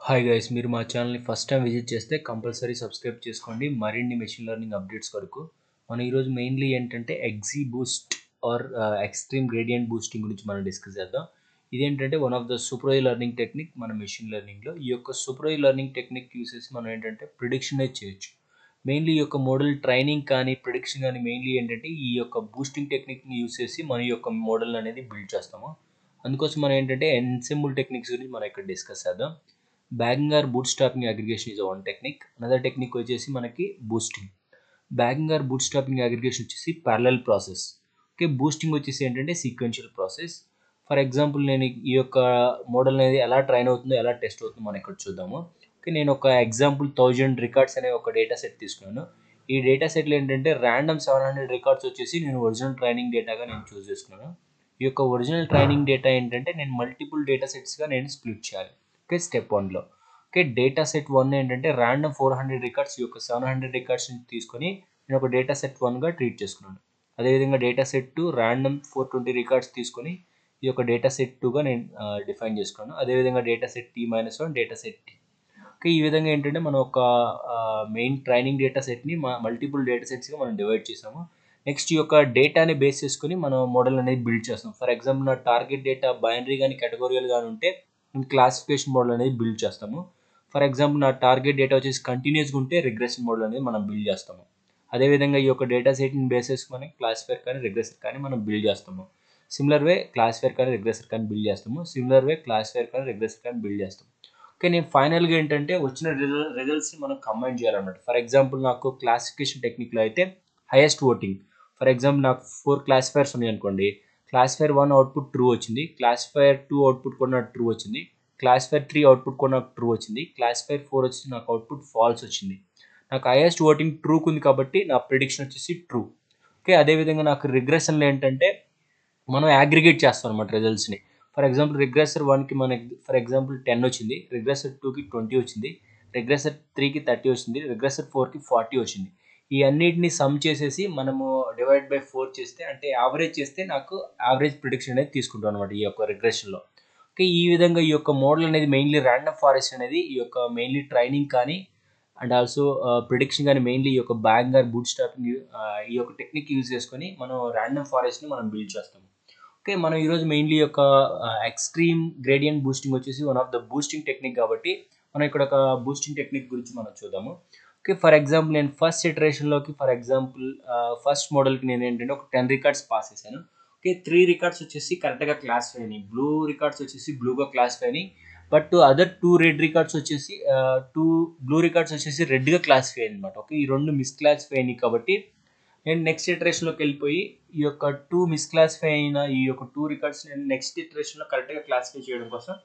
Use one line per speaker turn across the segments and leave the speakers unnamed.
Hi guys, మీరు మా ఛానల్ని ఫస్ట్ టైం విజిట్ చేస్తే కంపల్సరీ సబ్స్క్రైబ్ చేసుకోండి మరిన్ని మెషిన్ లెర్నింగ్ అప్డేట్స్ కొరకు. మనం ఈరోజు మెయిన్లీ ఏంటంటే XG boost or extreme gradient boosting గురించి మనం డిస్కస్ చేద్దాం. ఇదేంటంటే one of the supervised learning technique మన మెషిన్ లెర్నింగ్లో. ఈ యొక్క సూపర్వైజ్ లెర్నింగ్ టెక్నిక్ యూస్ చేసి మనం ఏంటంటే ప్రిడిక్షన్ చేయొచ్చు. మెయిన్లీ ఈ యొక్క మోడల్ ట్రైనింగ్ కానీ ప్రిడిక్షన్ కానీ మెయిన్లీ ఏంటంటే ఈ యొక్క బూస్టింగ్ టెక్నిక్ని యూస్ చేసి మన యొక్క మోడల్ అనేది బిల్డ్ చేస్తాము. అందుకోసం మనం ఏంటంటే ఎన్సెంబుల్ టెక్నిక్స్ గురించి మనం ఇక్కడ డిస్కస్ చేద్దాం. Bagging or bootstrapping aggregation is one technique. Another technique వచ్చేసి మనకి boosting. Bagging or bootstrapping aggregation వచ్చేసి ప్యారలల్ ప్రాసెస్. ఓకే, బూస్టింగ్ వచ్చేసి ఏంటంటే సీక్వెన్షియల్ ప్రాసెస్. ఫర్ ఎగ్జాంపుల్ నేను ఈ యొక్క మోడల్ అనేది ఎలా ట్రైన్ అవుతుందో ఎలా టెస్ట్ అవుతుందో మనం ఇక్కడ చూద్దాము. ఓకే, నేను ఒక ఎగ్జాంపుల్ 1000 రికార్డ్స్ అనే ఒక డేటా సెట్ తీసుకున్నాను. ఈ డేటా సెట్లో ఏంటంటే ర్యాండమ్ 700 రికార్డ్స్ వచ్చేసి నేను ఒరిజినల్ ట్రైనింగ్ డేటాగా నేను చూస్ చేసుకున్నాను. ఈ యొక్క ఒరిజినల్ ట్రైనింగ్ డేటా ఏంటంటే నేను మల్టిపుల్ డేటా సెట్స్గా నేను స్ప్లిట్ చేయాలి. ఓకే, స్టెప్ 1లో. ఓకే, డేటా సెట్ 1 ఏంటంటే ర్యాండమ్ 400 రికార్డ్స్, ఈ యొక్క 700 రికార్డ్స్ నుంచి తీసుకొని నేను ఒక డేటా సెట్ 1గా ట్రీట్ చేసుకున్నాను. అదేవిధంగా డేటా సెట్ 2 ర్యాండమ్ 420 రికార్డ్స్ తీసుకొని ఈ యొక్క డేటా సెట్ 2గా నేను డిఫైన్ చేసుకున్నాను. అదేవిధంగా data set T-1 data set T. Okay, ఈ విధంగా ఏంటంటే మనం ఒక మెయిన్ ట్రైనింగ్ డేటా సెట్ని మల్టిపుల్ డేటా సెట్స్గా మనం డివైడ్ చేసాము. నెక్స్ట్ ఈ యొక్క డేటాని బేస్ చేసుకుని మనం మోడల్ అనేది బిల్డ్ చేస్తాం. ఫర్ ఎగ్జాంపుల్ నా టార్గెట్ డేటా బైనరీ కానీ కేటగోరియల్ కానీ ఉంటే నేను క్లాసిఫికేషన్ మోడల్ అనేది బిల్డ్ చేస్తాము. ఫర్ ఎగ్జాంపుల్ నా టార్గెట్ డేటా వచ్చేసి కంటిన్యూస్గా ఉంటే రిగ్రెషన్ మోడల్ అనేది మనం బిల్డ్ చేస్తాము. అదేవిధంగా ఈ యొక్క డేటా సెట్ని బేస్ చేసుకొని క్లాసిఫైర్ కానీ రిగ్రెసర్ కానీ మనం బిల్డ్ చేస్తాము. సిమిలర్ వే క్లాసిఫైర్ కానీ రిగ్రెసర్ కానీ బిల్డ్ చేస్తాము. సిమిలర్ వే క్లాసిఫైర్ కానీ రిగ్రెసర్ కానీ బిల్డ్ చేస్తాము. ఓకే, నేను ఫైనల్గా ఏంటంటే వచ్చిన రిజల్ట్స్ని మనం కంబైన్ చేయాలన్నమాట. ఫర్ ఎగ్జాంపుల్ నాకు క్లాసిఫికేషన్ టెక్నిక్లో అయితే హైయెస్ట్ ఓటింగ్. ఫర్ ఎగ్జాంపుల్ నాకు 4 క్లాసిఫైర్స్ ఉన్నాయి అనుకోండి. క్లాసిఫైర్ 1 అవుట్పుట్ ట్రూ వచ్చింది, క్లాసిఫైర్ 2 అవుట్పుట్ కూడా నాకు ట్రూ వచ్చింది, క్లాసిఫైర్ 3 అవుట్పుట్ కూడా నాకు ట్రూ వచ్చింది, క్లాసిఫైర్ 4 వచ్చి నాకు అవుట్పుట్ ఫాల్స్ వచ్చింది. నాకు హైయెస్ట్ ఓటింగ్ ట్రూకు ఉంది కాబట్టి నా ప్రిడిక్షన్ వచ్చేసి ట్రూ. ఓకే, అదేవిధంగా నాకు రిగ్రెషన్లో ఏంటంటే మనం అగ్రిగేట్ చేస్తాం అనమాట రిజల్ట్స్ని. ఫర్ ఎగ్జాంపుల్ రిగ్రెసర్ 1కి మనకి ఫర్ ఎగ్జాంపుల్ 10 వచ్చింది, రిగ్రెసర్ 2కి 20 వచ్చింది, రిగ్రెసర్ 3కి 30 వచ్చింది, రిగ్రెసర్ 4కి 40 వచ్చింది. ఈ అన్నిటిని సమ్ చేసేసి మనము డివైడ్ బై 4 చేస్తే అంటే యావరేజ్ చేస్తే నాకు యావరేజ్ ప్రిడిక్షన్ అనేది తీసుకుంటాం అనమాట ఈ యొక్క రిగ్రెషన్లో. ఓకే, ఈ విధంగా ఈ యొక్క మోడల్ అనేది మెయిన్లీ ర్యాండమ్ ఫారెస్ట్ అనేది ఈ యొక్క మెయిన్లీ ట్రైనింగ్ కానీ అండ్ ఆల్సో ప్రిడిక్షన్ కానీ మెయిన్లీ ఈ యొక్క బ్యాగింగ్ ఆర్ బూట్ స్ట్రాపింగ్ ఈ యొక్క టెక్నిక్ యూజ్ చేసుకొని మనం ర్యాండమ్ ఫారెస్ట్ని మనం బిల్డ్ చేస్తాము. ఓకే, మనం ఈరోజు మెయిన్లీ యొక్క ఎక్స్ట్రీమ్ గ్రేడియంట్ బూస్టింగ్ వచ్చేసి one of the boosting technique కాబట్టి మనం ఇక్కడ ఒక బూస్టింగ్ టెక్నిక్ గురించి మనం చూద్దాము. ఓకే, ఫర్ ఎగ్జాంపుల్ నేను ఫస్ట్ ఇటరేషన్లోకి ఫర్ ఎగ్జాంపుల్ ఫస్ట్ మోడల్కి నేను ఏంటంటే ఒక 10 రికార్డ్స్ పాస్ చేశాను. ఓకే, 3 రికార్డ్స్ వచ్చేసి కరెక్ట్గా క్లాసిఫై అయినాయి, బ్లూ రికార్డ్స్ వచ్చేసి బ్లూగా క్లాసిఫై అయినాయి. బట్ అదర్ 2 రెడ్ రికార్డ్స్ వచ్చేసి 2 బ్లూ రికార్డ్స్ వచ్చేసి రెడ్గా క్లాసిఫై అయ్యాయి అనమాట. ఓకే, ఈ 2 మిస్ క్లాసిఫై అయినాయి కాబట్టి నేను నెక్స్ట్ ఇటరేషన్లోకి వెళ్ళిపోయి ఈ యొక్క 2 మిస్క్లాసిఫై అయిన ఈ యొక్క 2 రికార్డ్స్ నేను నెక్స్ట్ ఇటరేషన్లో కరెక్ట్గా క్లాసిఫై చేయడం కోసం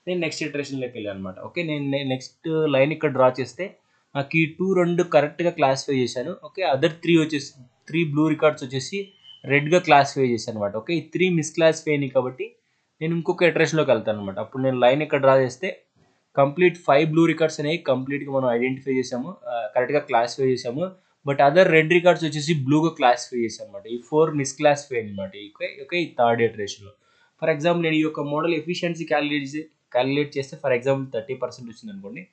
నేను నెక్స్ట్ ఇటరేషన్లోకి వెళ్ళాను అనమాట. ఓకే, నేను నెక్స్ట్ లైన్ ఇక్కడ డ్రా చేస్తే నాకు ఈ 2 కరెక్ట్గా క్లాసిఫై చేశాను. ఓకే, అదర్ 3 వచ్చేసి 3 బ్లూ రికార్డ్స్ వచ్చేసి రెడ్గా క్లాసిఫై చేశాను అనమాట. ఓకే, ఈ 3 మిస్క్లాసిఫై అయినాయి కాబట్టి నేను ఇంకొక ఇటరేషన్లోకి వెళ్తాను అనమాట. అప్పుడు నేను లైన్ ఇక్కడ డ్రా చేస్తే కంప్లీట్ 5 బ్లూ రికార్డ్స్ అనేవి కంప్లీట్గా మనం ఐడెంటిఫై చేసాము, కరెక్ట్గా క్లాసిఫై చేసాము. బట్ అదర్ రెడ్ రికార్డ్స్ వచ్చేసి బ్లూగా క్లాసిఫై చేశాను అనమాట. ఈ 4 మిస్క్లాసిఫై అనమాట. ఓకే, ఈ థర్డ్ ఇటరేషన్లో. ఫర్ ఎగ్జాంపుల్ నేను ఈ యొక్క మోడల్ ఎఫిషియన్సీ క్యాలిక్యులేట్ చేస్తే ఫర్ ఎగ్జాంపుల్ 30% వచ్చింది అనుకోండి,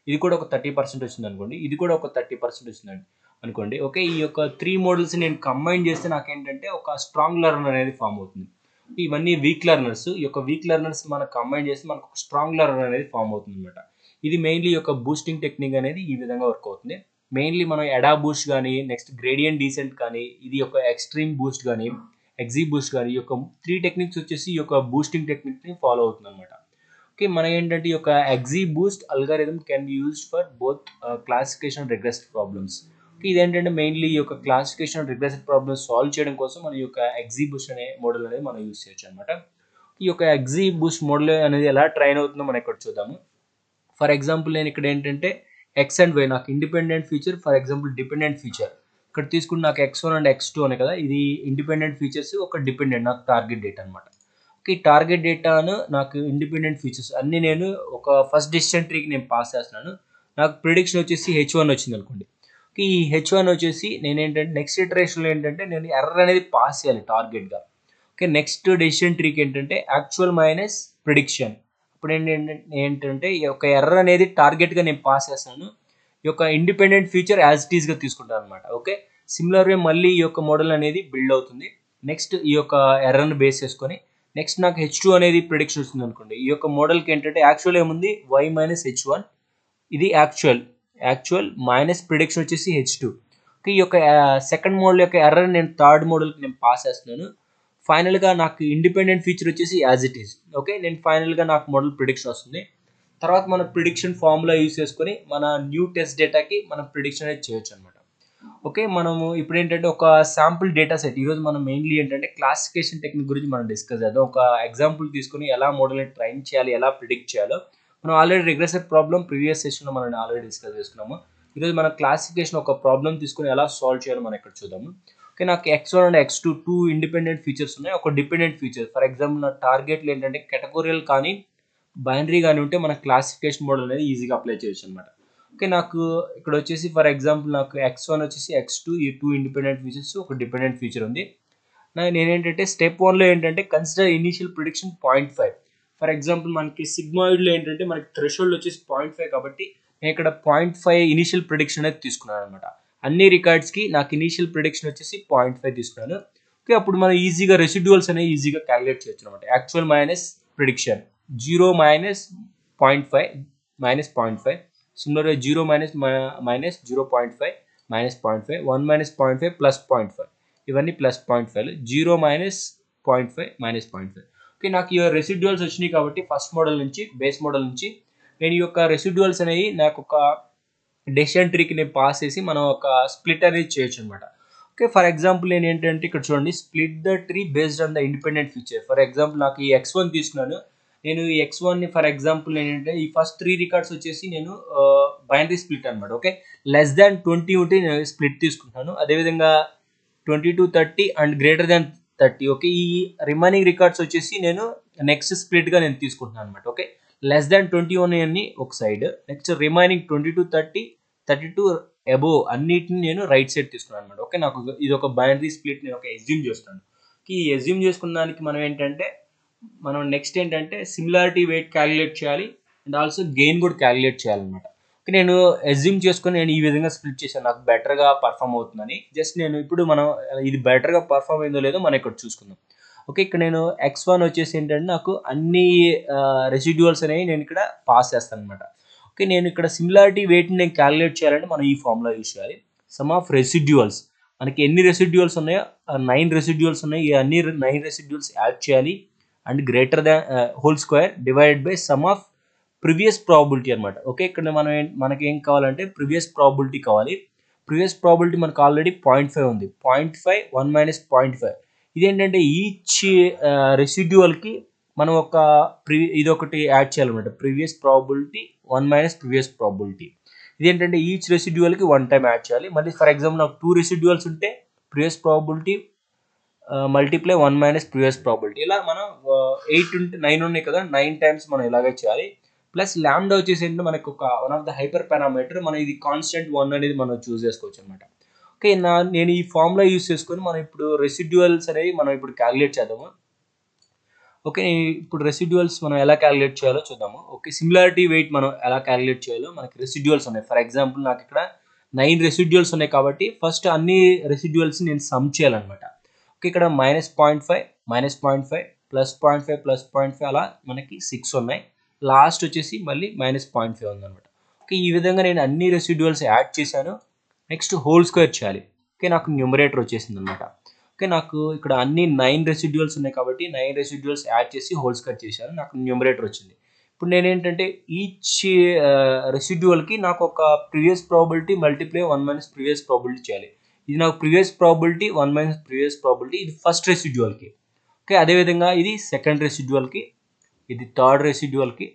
ఇది కూడా ఒక 30% వచ్చింది అనుకోండి, ఇది కూడా ఒక 30% వచ్చిందండి అనుకోండి. ఓకే, ఈ యొక్క 3 మోడల్స్ నేను కంబైన్ చేస్తే నాకేంటంటే ఒక స్ట్రాంగ్ లెర్నర్ అనేది ఫామ్ అవుతుంది. ఇవన్నీ వీక్ లెర్నర్స్. ఈ యొక్క వీక్ లెర్నర్స్ మనం కంబైన్ చేస్తే మనకు ఒక స్ట్రాంగ్ లెర్నర్ అనేది ఫామ్ అవుతుంది అనమాట. ఇది మెయిన్లీ యొక్క బూస్టింగ్ టెక్నిక్ అనేది ఈ విధంగా వర్క్ అవుతుంది. మెయిన్లీ మనం ఎడా బూస్ట్ కానీ నెక్స్ట్ గ్రేడియంట్ డీసెంట్ కానీ ఇది యొక్క ఎక్స్ట్రీమ్ బూస్ట్ కానీ ఎగ్జీ బూస్ట్ కానీ ఈ యొక్క 3 టెక్నిక్స్ వచ్చేసి ఈ యొక్క బూస్టింగ్ టెక్నిక్ని ఫాలో అవుతుంది అనమాట. ఓకే, మనం ఏంటంటే ఈ యొక్క XG boost algorithm can be used for both classification regression problems. Okay, ఇదేంటంటే మెయిన్లీ ఈ యొక్క క్లాసిఫికేషన్ రిగ్రెషన్ ప్రాబ్లమ్స్ సాల్వ్ చేయడం కోసం మన ఈ యొక్క ఎగ్జీ బూస్ట్ అనే మోడల్ అనేది మనం యూజ్ చేయొచ్చు అనమాట. ఈ యొక్క ఎగ్జీ బూస్ట్ మోడల్ అనేది ఎలా ట్రైన్ అవుతుందో మనం ఇక్కడ చూద్దాము. ఫర్ ఎగ్జాంపుల్ నేను ఇక్కడ ఏంటంటే ఎక్స్ అండ్ వై నాకు independent feature, for example dependent feature ఇక్కడ తీసుకుంటే నాకు X1 అండ్ X2 అనే కదా, ఇది ఇండిపెండెంట్ ఫీచర్స్, ఒక డిపెండెంట్ నాకు టార్గెట్ డేటా అనమాట. ఓకే, ఈ టార్గెట్ డేటాను నాకు ఇండిపెండెంట్ ఫీచర్స్ అన్నీ నేను ఒక ఫస్ట్ డిసిషన్ ట్రీకి నేను పాస్ చేస్తున్నాను. నాకు ప్రిడిక్షన్ వచ్చేసి H1 వచ్చింది అనుకోండి. ఓకే, ఈ H1 వచ్చేసి నేను ఏంటంటే నెక్స్ట్ ఇటరేషన్లో ఏంటంటే నేను ఎర్రర్ అనేది పాస్ చేయాలి టార్గెట్గా. ఓకే, నెక్స్ట్ డెసిషన్ ట్రీకి ఏంటంటే యాక్చువల్ మైనస్ ప్రిడిక్షన్ ఇప్పుడు ఏంటంటే ఈ యొక్క ఎర్రర్ అనేది టార్గెట్గా నేను పాస్ చేస్తాను. ఈ యొక్క ఇండిపెండెంట్ ఫీచర్ యాజ్ ఇట్ ఈస్గా తీసుకుంటాను అనమాట. ఓకే, సిమిలర్ వే మళ్ళీ ఈ యొక్క మోడల్ అనేది బిల్డ్ అవుతుంది. నెక్స్ట్ ఈ యొక్క ఎర్రర్ని బేస్ చేసుకొని నెక్స్ట్ నాకు H2 అనేది ప్రిడిక్షన్ వస్తుంది అనుకోండి. ఈ యొక్క మోడల్కి ఏంటంటే యాక్చువల్ ఏముంది y మైనస్ H1, ఇది యాక్చువల్ మైనస్ ప్రిడిక్షన్ వచ్చేసి H2. ఓకే, ఈ యొక్క సెకండ్ మోడల్ యొక్క ఎర్రర్ నేను థర్డ్ మోడల్కి నేను పాస్ చేస్తున్నాను. ఫైనల్గా నాకు ఇండిపెండెంట్ ఫీచర్ వచ్చేసి యాజ్ ఇట్ ఈస్. ఓకే, నేను ఫైనల్గా నాకు మోడల్ ప్రిడిక్షన్ వస్తుంది. తర్వాత మన ప్రిడిక్షన్ ఫార్ములా యూస్ చేసుకొని మన న్యూ టెస్ట్ డేటాకి మనం ప్రిడిక్షన్ అనేది చేయొచ్చు అనమాట. ఓకే, మనము ఇప్పుడు ఏంటంటే ఒక శాంపుల్ డేటా సెట్, ఈరోజు మనం మెయిన్లీ ఏంటంటే క్లాసిఫికేషన్ టెక్నిక్ గురించి మనం డిస్కస్ చేద్దాం. ఒక ఎగ్జాంపుల్ తీసుకొని ఎలా మోడల్ని ట్రైన్ చేయాలి, ఎలా ప్రిడిక్ట్ చేయాలో మనం ఆల్రెడీ రిగ్రెసర్ ప్రాబ్లం ప్రీవియస్ సెషన్లో మనం ఆల్రెడీ డిస్కస్ చేసుకున్నాము. ఈరోజు మన క్లాసిఫికేషన్ ఒక ప్రాబ్లం తీసుకొని ఎలా సాల్వ్ చేయాలో మనం ఇక్కడ చూద్దాము. ఓకే, నాకు X1 and X2 two independent features ఉన్నాయి, ఒక డిపెండెంట్ ఫీచర్. ఫర్ ఎగ్జాంపుల్ నా టార్గెట్లు ఏంటంటే కేటగోరియల్ కానీ బైనరీ కానీ ఉంటే మన క్లాసిఫికేషన్ మోడల్ అనేది ఈజీగా అప్లై చేయొచ్చు అనమాట. ఓకే, నాకు ఇక్కడ వచ్చేసి ఫర్ ఎగ్జాంపుల్ నాకు X1 వచ్చేసి X2 ఈ టూ ఇండిపెండెంట్ ఫీచర్స్, ఒక డిపెండెంట్ ఫీచర్ ఉంది. నేనేంటంటే స్టెప్ 1లో ఏంటంటే consider initial prediction 0.5. For example మనకి సిగ్మాయిడ్లో ఏంటంటే మనకి థ్రెషోల్డ్ వచ్చేసి 0.5 కాబట్టి నేను ఇక్కడ 0.5 ఇనిషియల్ ప్రిడిక్షన్ అనేది తీసుకున్నాను అనమాట. అన్ని రికార్డ్స్కి నాకు ఇనిషియల్ ప్రిడిక్షన్ వచ్చేసి 0.5 తీసుకున్నాను. ఓకే, అప్పుడు మనం ఈజీగా రెసిడ్యూల్స్ అనేవి ఈజీగా క్యాలిక్యులేట్ చేయొచ్చు అనమాట. Actual minus prediction 0 minus 0.5 minus 0.5, సిమిలర్గా 0 మైనస్ 0.5 మైనస్ 0.5, 1 మైనస్ 0.5 ప్లస్ 0.5, ఇవన్నీ ప్లస్ 0.5, 0 మైనస్ 0.5 మైనస్ 0.5. ఓకే, నాకు ఈ రెసిడ్యూల్స్ వచ్చినాయి కాబట్టి ఫస్ట్ మోడల్ నుంచి బేస్ మోడల్ నుంచి నేను ఈ యొక్క రెసిడ్యూల్స్ అనేవి నాకు ఒక డెసిషన్ ట్రీకి నేను పాస్ చేసి మనం ఒక స్ప్లిట్ అనేది చేయొచ్చు అనమాట. ఓకే, ఫర్ ఎగ్జాంపుల్ నేను ఏంటంటే ఇక్కడ చూడండి, split the tree based on the independent feature. For example నాకు ఈ X1 తీసుకున్నాను. నేను ఈ X1ని ఫర్ ఎగ్జాంపుల్ ఏంటంటే ఈ ఫస్ట్ 3 రికార్డ్స్ వచ్చేసి నేను బైనరీ స్ప్లిట్ అనమాట. ఓకే, లెస్ దాన్ 20 ఉంటే నేను స్ప్లిట్ తీసుకుంటాను. అదేవిధంగా 22-30 అండ్ గ్రేటర్ దాన్ 30. ఓకే, ఈ రిమైనింగ్ రికార్డ్స్ వచ్చేసి నేను నెక్స్ట్ స్ప్లిట్గా నేను తీసుకుంటున్నాను అనమాట. ఓకే, లెస్ దాన్ 21 అన్ని ఒక సైడ్, నెక్స్ట్ రిమైనింగ్ 22-30, 32 అబోవ్ అన్నిటిని నేను రైట్ సైడ్ తీసుకున్నాను అనమాట. ఓకే, నాకు ఇది ఒక బైనరీ స్ప్లిట్ నేను ఒక ఎజ్యూమ్ చేస్తాను. ఈ ఎజ్యూమ్ చేసుకున్న దానికి మనం ఏంటంటే మనం నెక్స్ట్ ఏంటంటే సిమిలారిటీ వెయిట్ క్యాలిక్యులేట్ చేయాలి అండ్ ఆల్సో గెయిన్ కూడా క్యాలిక్యులేట్ చేయాలన్నమాట. ఓకే, నేను ఎజ్యూమ్ చేసుకొని నేను ఈ విధంగా స్ప్లిట్ చేశాను, నాకు బెటర్గా పర్ఫామ్ అవుతుందని. జస్ట్ నేను ఇప్పుడు మనం ఇది బెటర్గా పర్ఫామ్ అయిందో లేదో మనం ఇక్కడ చూసుకుందాం. ఓకే, ఇక్కడ నేను X1 వచ్చేసి ఏంటంటే నాకు అన్ని రెసిడ్యూల్స్ అనేవి నేను ఇక్కడ పాస్ చేస్తాను అనమాట. ఓకే, నేను ఇక్కడ సిమిలారిటీ వెయిట్ని నేను క్యాలిక్యులేట్ చేయాలంటే మనం ఈ ఫార్ములా యూస్ చేయాలి. సమ్ ఆఫ్ రెసిడ్యూల్స్, మనకి ఎన్ని రెసిడ్యూల్స్ ఉన్నాయో 9 రెసిడ్యూల్స్ ఉన్నాయి, ఈ అన్ని 9 రెసిడ్యూల్స్ యాడ్ చేయాలి and greater than whole square divided by some of previous probability అనమాట. ఓకే, ఇక్కడ మనకి ఏం కావాలంటే ప్రీవియస్ ప్రాబిలిటీ కావాలి. ప్రీవియస్ ప్రాబిలిటీ మనకు ఆల్రెడీ 0.5 ఉంది. 0.5 1 మైనస్ 0.5. ఇదేంటంటే ఈచ్ రెసిడ్యూల్కి మనం ఒక ఇదొకటి యాడ్ చేయాలన్నమాట. Previous probability 1 minus previous probability. ఇదేంటంటే ఈచ్ రెసిడ్యూల్కి 1 టైం యాడ్ చేయాలి. మళ్ళీ ఫర్ ఎగ్జాంపుల్ నాకు 2 రెసిడ్యూల్స్ ఉంటే previous probability multiply 1 minus previous probability. ఇలా మనం 8 ఉంటే 9 ఉన్నాయి కదా, 9 టైమ్స్ మనం ఇలాగే చేయాలి. ప్లస్ ల్యాండా వచ్చేసి ఏంటంటే మనకు ఒక one of the hyper parameter, మనం ఇది కాన్స్టెంట్ 1 అనేది మనం చూస్ చేసుకోవచ్చు అనమాట. ఓకే, నేను ఈ ఫార్ములా యూస్ చేసుకొని మనం ఇప్పుడు రెసిడ్యూల్స్ అనేవి మనం ఇప్పుడు క్యాలిక్యులేట్ చేద్దాము. ఓకే, ఇప్పుడు రెసిడ్యూల్స్ మనం ఎలా క్యాలిక్యులేట్ చేయాలో చూద్దాము. ఓకే, సిమిలారిటీ వెయిట్ మనం ఎలా క్యాలిక్యులేట్ చేయాలో, మనకి రెసిడ్యూల్స్ ఉన్నాయి. ఫర్ ఎగ్జాంపుల్ నాకు ఇక్కడ 9 రెసిడ్యూల్స్ ఉన్నాయి కాబట్టి ఫస్ట్ అన్ని రెసిడ్యూల్స్ నేను సమ్ చేయాలన్నమాట. ఓకే, ఇక్కడ -0.5 -0.5 +0.5 +0.5 అలా మనకి 6 ఉన్నాయి. లాస్ట్ వచ్చేసి మళ్ళీ -0.5 ఉందన్నమాట. ఓకే, ఈ విధంగా నేను అన్ని రెసిడ్యూల్స్ యాడ్ చేశాను. నెక్స్ట్ హోల్ స్క్వేర్ చేయాలి. ఓకే, నాకు న్యూమరేటర్ వచ్చేసింది అనమాట. ఓకే, నాకు ఇక్కడ అన్ని 9 రెసిడ్యూల్స్ ఉన్నాయి కాబట్టి 9 రెసిడ్యూల్స్ యాడ్ చేసి హోల్ స్క్వేర్ చేశాను, నాకు న్యూమరేటర్ వచ్చింది. ఇప్పుడు నేనేంటంటే ఈచ్ రెసిడ్యూల్కి నాకు ఒక previous probability multiply 1 minus previous probability చేయాలి. ఇది నాకు previous probability 1 minus previous probability, ఇది ఫస్ట్ రెసిడ్యూల్కి. ఓకే, అదేవిధంగా ఇది సెకండ్ రెసిడ్యూల్కి, ఇది థర్డ్ రెసిడ్యూల్కి,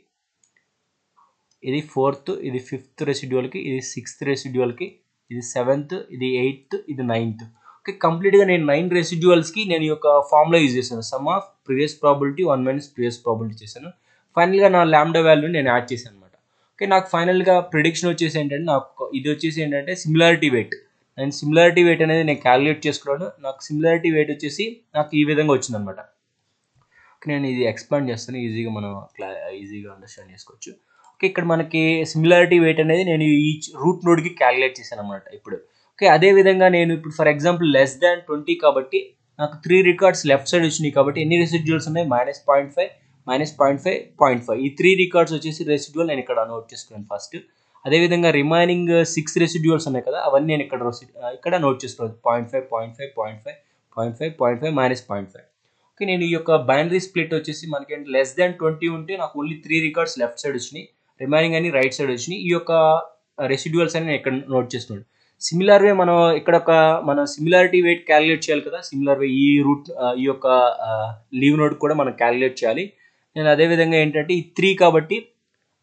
ఇది ఫోర్త్, ఇది ఫిఫ్త్ రెసిడ్యూల్కి, ఇది సిక్స్త్ రెసిడ్యూల్కి, ఇది సెవెంత్, ఇది ఎయిత్, ఇది నైన్త్. ఓకే, కంప్లీట్గా నేను 9 రెసిడ్యూల్స్కి నేను ఈ యొక్క ఫార్ములా యూజ్ చేశాను. Some of previous probability 1 minus previous probability చేశాను. ఫైనల్గా నా ల్యాండా వాల్యూని నేను యాడ్ చేశాను అనమాట. ఓకే, నాకు ఫైనల్గా ప్రిడిక్షన్ వచ్చేసి ఏంటంటే నాకు ఇది వచ్చేసి ఏంటంటే సిమిలారిటీ వెయిట్. నేను సిమిలారిటీ వెయిట్ అనేది నేను క్యాలిక్యులేట్ చేసుకున్నాను. నాకు సిమిలారిటీ వెయిట్ వచ్చేసి నాకు ఈ విధంగా వచ్చిందనమాట. నేను ఇది ఎక్స్పాండ్ చేస్తాను, ఈజీగా మనం ఈజీగా అండర్స్టాండ్ చేసుకోవచ్చు. ఓకే, ఇక్కడ మనకి సిమిలారిటీ వెయిట్ అనేది నేను ఈచ్ రూట్ నోడ్కి క్యాలిక్యులేట్ చేశాను అనమాట ఇప్పుడు. ఓకే, అదేవిధంగా నేను ఇప్పుడు ఫర్ ఎగ్జాంపుల్ <20 కాబట్టి నాకు 3 రికార్డ్స్ లెఫ్ట్ సైడ్ వచ్చినాయి కాబట్టి ఎన్ని రెసిడ్యూల్స్ ఉన్నాయి, -0.5 -0.5 0.5 ఈ 3 రికార్డ్స్ వచ్చేసి రెసిడ్యూల్ నేను ఇక్కడ నోట్ చేసుకున్నాను ఫస్ట్. అదేవిధంగా రిమైనింగ్ 6 రెసిడ్యూల్స్ ఉన్నాయి కదా, అవన్నీ నేను ఇక్కడ నోట్ చేసుకున్నాను 0.5 0.5 0.5 0.5 0.5 -0.5. ఓకే, నేను ఈ యొక్క బైనరీ స్ప్లిట్ వచ్చేసి మనకి <20 ఉంటే నాకు ఓన్లీ 3 రికార్డ్స్ లెఫ్ట్ సైడ్ వచ్చినాయి, రిమైనింగ్ అన్ని రైట్ సైడ్ వచ్చినాయి. ఈ యొక్క రెసిడ్యూల్స్ అని నేను ఇక్కడ నోట్ చేస్తున్నాను. సిమిలర్ వే మనం సిమిలారిటీ వెయిట్ క్యాలిక్యులేట్ చేయాలి కదా, సిమిలర్ వే ఈ యొక్క లీవ్ నోడ్ కూడా మనం క్యాలిక్యులేట్ చేయాలి. నేను అదేవిధంగా ఏంటంటే ఈ 3 కాబట్టి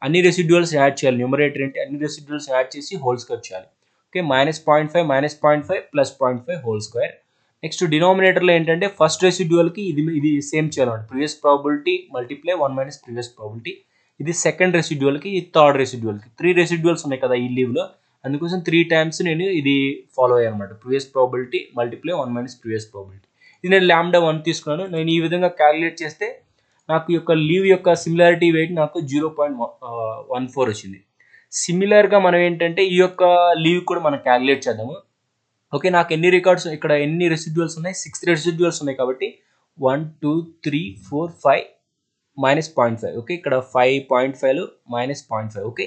అన్ని రెసిడ్యూల్స్ యాడ్ చేయాలి, న్యూమరేటర్ అంటే అన్ని రెసిడ్యూల్స్ యాడ్ చేసి హోల్ స్క్వేర్ చేయాలి. Okay, -0.5 -0.5 +0.5 whole square. నెక్స్ట్ డినామినేటర్లో ఏంటంటే ఫస్ట్ రెసిడ్యూల్కి ఇది సేమ్ చేయాలన్నమాట, previous probability multiply 1 - previous probability. ఇది సెకండ్ రెసిడ్యూల్కి, ఇది థర్డ్ రెసిడ్యూల్కి. 3 రెసిడ్యూల్స్ ఉన్నాయి కదా ఈ లీవ్లో, అందుకోసం 3 టైమ్స్ నేను ఇది ఫాలో అయ్యాను అనమాట, previous probability multiply 1 - previous probability. ఇది నేను λ1 తీసుకున్నాను. నేను ఈ విధంగా క్యాలిక్యులేట్ చేస్తే నాకు యొక్క లీవ్ యొక్క సిమిలారిటీ వెయిట్ నాకు 0.14 వచ్చింది. సిమిలర్గా మనం ఏంటంటే ఈ యొక్క లీవ్ కూడా మనం క్యాలిక్యులేట్ చేద్దాము. ఓకే, నాకు ఎన్ని రికార్డ్స్ ఇక్కడ ఎన్ని రెసిడ్యూల్స్ ఉన్నాయి, 6 రెసిడ్యూల్స్ ఉన్నాయి కాబట్టి 1 2 3 4 5 -0.5. ఓకే, ఇక్కడ 5.5 -0.5. Okay,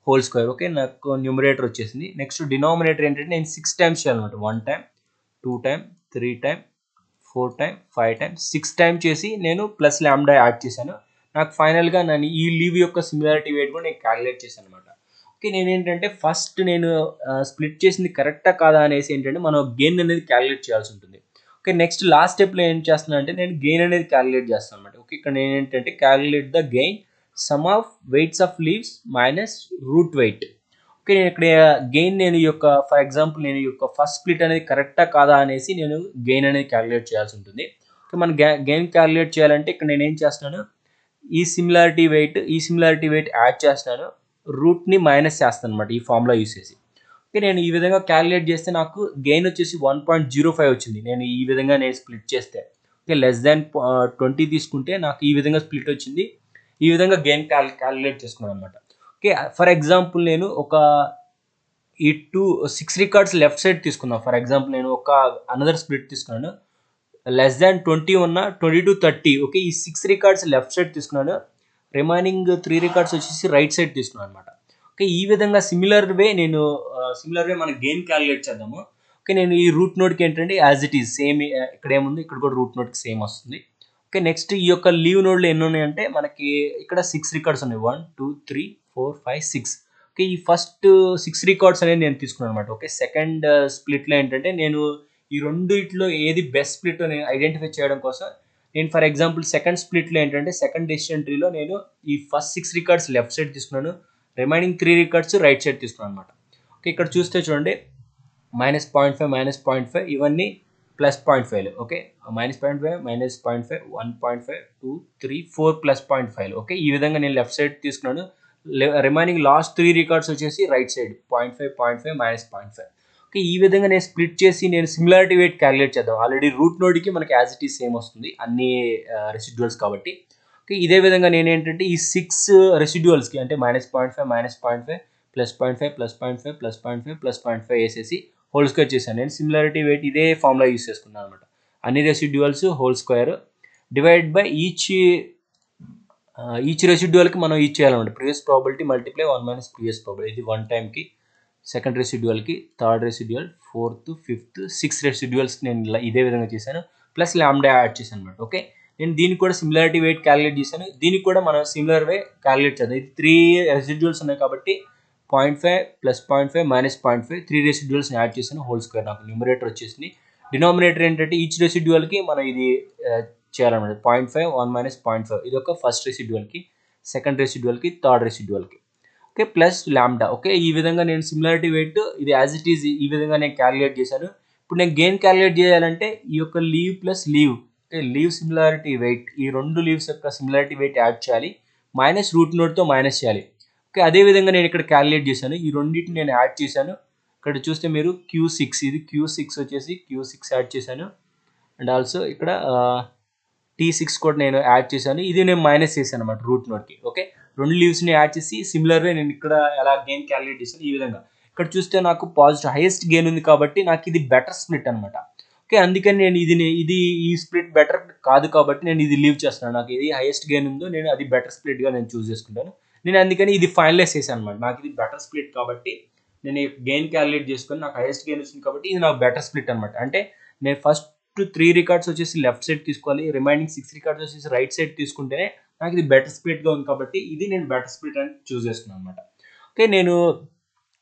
whole square. ఓకే, నాకు న్యూమరేటర్ వచ్చేసింది. నెక్స్ట్ డినామినేటర్ ఏంటంటే నేను 6 టైమ్స్ చేయాలన్నమాట, 1 time 2 time 3 time 4 time 5 time 6 time చేసి నేను ప్లస్ λ యాడ్ చేశాను. నాకు ఫైనల్గా నేను ఈ లీవ్ యొక్క సిమిలారిటీ వెయిట్ కూడా నేను క్యాలిక్యులేట్ చేశాను అనమాట. ఓకే, నేనేంటంటే ఫస్ట్ నేను స్ప్లిట్ చేసింది కరెక్టా కాదా అనేసి ఏంటంటే మనం గెయిన్ అనేది క్యాలిక్యులేట్ చేయాల్సి ఉంటుంది. ఓకే, నెక్స్ట్ లాస్ట్ స్టెప్లో ఏం చేస్తున్నాను అంటే నేను గెయిన్ అనేది క్యాలిక్యులేట్ చేస్తాను అనమాట. ఓకే, ఇక్కడ నేను ఏంటంటే calculate the gain sum of weights of leaves minus root weight. Okay, నేను ఇక్కడ గెయిన్ నేను ఈ యొక్క ఫర్ ఎగ్జాంపుల్ నేను ఈ యొక్క ఫస్ట్ స్ప్లిట్ అనేది కరెక్టా కాదా అనేసి నేను గెయిన్ అనేది క్యాలిక్యులేట్ చేయాల్సి ఉంటుంది. ఓకే, మనం గెయిన్ క్యాలిక్యులేట్ చేయాలంటే ఇక్కడ నేను ఏం చేస్తున్నాను, ఈ సిమిలారిటీ వెయిట్ యాడ్ చేస్తున్నాను, రూట్ని మైనస్ చేస్తాను అనమాట ఈ ఫార్ములా యూస్ చేసి. ఓకే, నేను ఈ విధంగా క్యాలిక్యులేట్ చేస్తే నాకు గెయిన్ వచ్చేసి 1.05 వచ్చింది. నేను ఈ విధంగా స్ప్లిట్ చేస్తే. ఓకే, <20 తీసుకుంటే నాకు ఈ విధంగా స్ప్లిట్ వచ్చింది. ఈ విధంగా గెయిన్ క్యాలిక్యులేట్ చేసుకున్నాను అనమాట. ఓకే, ఫర్ ఎగ్జాంపుల్ నేను ఈ 6 రికార్డ్స్ లెఫ్ట్ సైడ్ తీసుకున్నాను. ఫర్ ఎగ్జాంపుల్ నేను అనదర్ స్ప్లిట్ తీసుకున్నాను, <20 ఉన్న 20 to 30. ఓకే, ఈ 6 రికార్డ్స్ లెఫ్ట్ సైడ్ తీసుకున్నాను, రిమైనింగ్ 3 రికార్డ్స్ వచ్చేసి రైట్ సైడ్ తీసుకున్నాను అనమాట. ఓకే, ఈ విధంగా సిమిలర్ వే మనం గెయిన్ క్యాలిక్యులేట్ చేద్దాము. ఓకే, నేను ఈ రూట్ నోడ్కి ఏంటంటే యాజ్ ఇట్ ఈజ్ సేమ్ ఇక్కడ ఏముంది, ఇక్కడ కూడా రూట్ నోడ్కి సేమ్ వస్తుంది. ఓకే, నెక్స్ట్ ఈ యొక్క లీవ్ నోడ్లో ఎన్ని ఉన్నాయంటే మనకి ఇక్కడ 6 రికార్డ్స్ ఉన్నాయి, 1 2 3 4 5 6. ఓకే, ఈ ఫస్ట్ 6 రికార్డ్స్ అనేది నేను తీసుకున్నాను అనమాట. ఓకే, సెకండ్ స్ప్లిట్లో ఏంటంటే నేను ఈ రెండిట్లో ఏది బెస్ట్ స్ప్లిట్ నేను ఐడెంటిఫై చేయడం కోసం నేను ఫర్ ఎగ్జాంపుల్ సెకండ్ స్ప్లిట్లో ఏంటంటే సెకండ్ డెసిషన్ ట్రీలో నేను ఈ ఫస్ట్ 6 రికార్డ్స్ లెఫ్ట్ సైడ్ తీసుకున్నాను, రిమైనింగ్ 3 రికార్డ్స్ రైట్ సైడ్ తీసుకున్నాను అనమాట. ఓకే, ఇక్కడ చూస్తే చూడండి -0.5 -0.5 ఇవన్నీ +0.5. ఓకే, -0.5 -0.5 1.5 2 3 4 +0.5. ఓకే, ఈ విధంగా నేను లెఫ్ట్ సైడ్ తీసుకున్నాను, రిమైనింగ్ లాస్ట్ 3 రికార్డ్స్ వచ్చేసి రైట్ సైడ్ 0.5 0.5 -0.5. ఓకే, ఈ విధంగా నేను స్ప్లిట్ చేసి నేను సిమిలారిటీ వెయిట్ క్యాలిక్యులేట్ చేద్దాం. ఆల్రెడీ రూట్ నోడ్కి మనకి యాజ్ ఇట్ ఈస్ సేమ్ వస్తుంది అన్ని రెసిడ్యూల్స్ కాబట్టి. ఓకే, ఇదే విధంగా నేను ఏంటంటే ఈ 6 రెసిడ్యూల్స్కి అంటే -0.5 -0.5 +0.5 +0.5 +0.5 +0.5 వేసేసి హోల్ స్క్వేర్ చేశాను. నేను సిమిలారిటీ వెయిట్ ఇదే ఫార్ములా యూస్ చేసుకున్నాను అనమాట. అన్ని residuals whole square divide by each రెసిడ్యూల్కి మనం ఈచ్ చేయాలన్నమాట, previous probability multiply 1 - previous probability. ఇది 1 టైమ్కి, సెకండ్ రెసిడ్యూల్కి, థర్డ్ రెసిడ్యూల్, 4th 5th 6 రెసిడ్యూల్స్కి నేను ఇదే విధంగా చేశాను, ప్లస్ λ యాడ్ చేశాను అనమాట. ఓకే, నేను దీనికి కూడా సిమిలారిటీ వెయిట్ క్యాలిక్యులేట్ చేశాను, దీనికి కూడా మనం సిమిలర్ వే క్యాలిక్యులేట్ చేద్దాం. ఇది 3 రెసిడ్యూల్స్ ఉన్నాయి కాబట్టి 0.5 +0.5 -0.5 3 రెసిడ్యూల్స్ని యాడ్ చేశాను, హోల్ స్క్వేర్. నాకు న్యూమరేటర్ వచ్చేసింది. డినామినేటర్ ఏంటంటే ఈచ్ రెసిడ్యూల్కి మనం ఇది చేయాలన్నమాట, 0.5 1 - 0.5 ఇది ఒక ఫస్ట్ రెసిడ్యూల్కి, సెకండ్ రెసిడ్యూల్కి, థర్డ్ రెసిడ్యూల్కి. Okay, plus λ. ఓకే, ఈ విధంగా నేను సిమిలారిటీ వెయిట్ ఇది యాజ్ ఇట్ ఈజ్ ఈ విధంగా నేను క్యాలిక్యులేట్ చేశాను. ఇప్పుడు నేను గెయిన్ క్యాలిక్యులేట్ చేయాలంటే ఈ యొక్క leaf plus leaf, leaf similarity weight, ఈ రెండు లీవ్స్ యొక్క సిమిలారిటీ వెయిట్ యాడ్ చేయాలి, మైనస్ రూట్ నోడ్తో మైనస్ చేయాలి. ఓకే, అదేవిధంగా నేను ఇక్కడ క్యాలిక్యులేట్ చేశాను, ఈ రెండింటిని నేను యాడ్ చేశాను. ఇక్కడ చూస్తే మీరు Q6, ఇది Q6 వచ్చేసి Q6 యాడ్ చేశాను. అండ్ ఆల్సో ఇక్కడ T6 కూడా నేను యాడ్ చేశాను. ఇది నేను మైనస్ చేశాను అనమాట రూట్ నోడ్కి. ఓకే, 2 లీవ్స్ని యాడ్ చేసి సిమిలర్గా నేను ఇక్కడ ఎలా గెయిన్ క్యాలిక్యులేట్ చేశాను ఈ విధంగా. ఇక్కడ చూస్తే నాకు పాజిటివ్ హైయెస్ట్ గెయిన్ ఉంది కాబట్టి నాకు ఇది బెటర్ స్ప్లిట్ అనమాట. ఓకే, అందుకని నేను ఇది ఈ స్ప్లిట్ బెటర్ కాదు కాబట్టి నేను ఇది లీవ్ చేస్తున్నాను. నాకు ఇది హైయెస్ట్ గెయిన్ ఉందో నేను అది బెటర్ స్ప్లిట్గా నేను చూస్ చేసుకుంటాను. నేను అందుకని ఇది ఫైనలైజ్ చేశాను అనమాట. నాకు ఇది బెటర్ స్ప్లిట్ కాబట్టి నేను గెయిన్ క్యాలిక్యులేట్ చేసుకొని నాకు హైయెస్ట్ గెయిన్ వచ్చింది కాబట్టి ఇది నాకు బెటర్ స్ప్లిట్ అనమాట. అంటే నేను ఫస్ట్ 3 రికార్డ్స్ వచ్చేసి లెఫ్ట్ సైడ్ తీసుకోవాలి, రిమైనింగ్ 6 రికార్డ్స్ వచ్చేసి రైట్ సైడ్ తీసుకుంటేనే నాకు ఇది బెటర్ స్ప్లిట్గా ఉంది కాబట్టి ఇది నేను బెటర్ స్ప్లిట్ అని చూస్ చేసుకున్నాను అనమాట. ఓకే, నేను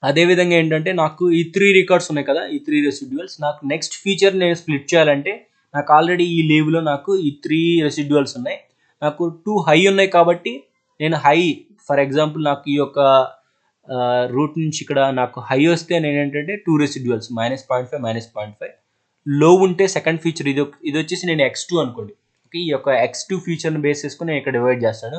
అదేవిధంగా ఏంటంటే నాకు ఈ 3 రికార్డ్స్ ఉన్నాయి కదా, ఈ 3 రెసిడ్యువల్స్ నాకు నెక్స్ట్ ఫీచర్ నేను స్ప్లిట్ చేయాలంటే నాకు ఆల్రెడీ ఈ లీవ్లో నాకు ఈ 3 రెసిడ్యువల్స్ ఉన్నాయి. నాకు 2 హై ఉన్నాయి కాబట్టి నేను హై ఫర్ ఎగ్జాంపుల్ నాకు ఈ యొక్క రూట్ నుంచి ఇక్కడ నాకు హై వస్తే నేను ఏంటంటే 2 రెసిడ్యువల్స్ -0.5 -0.5. లో ఉంటే సెకండ్ ఫీచర్ ఇది వచ్చేసి నేను x2 అనుకోండి. ఓకే, ఈ యొక్క x2 ఫీచర్ని బేస్ చేసుకుని నేను ఇక్కడ డివైడ్ చేస్తాను.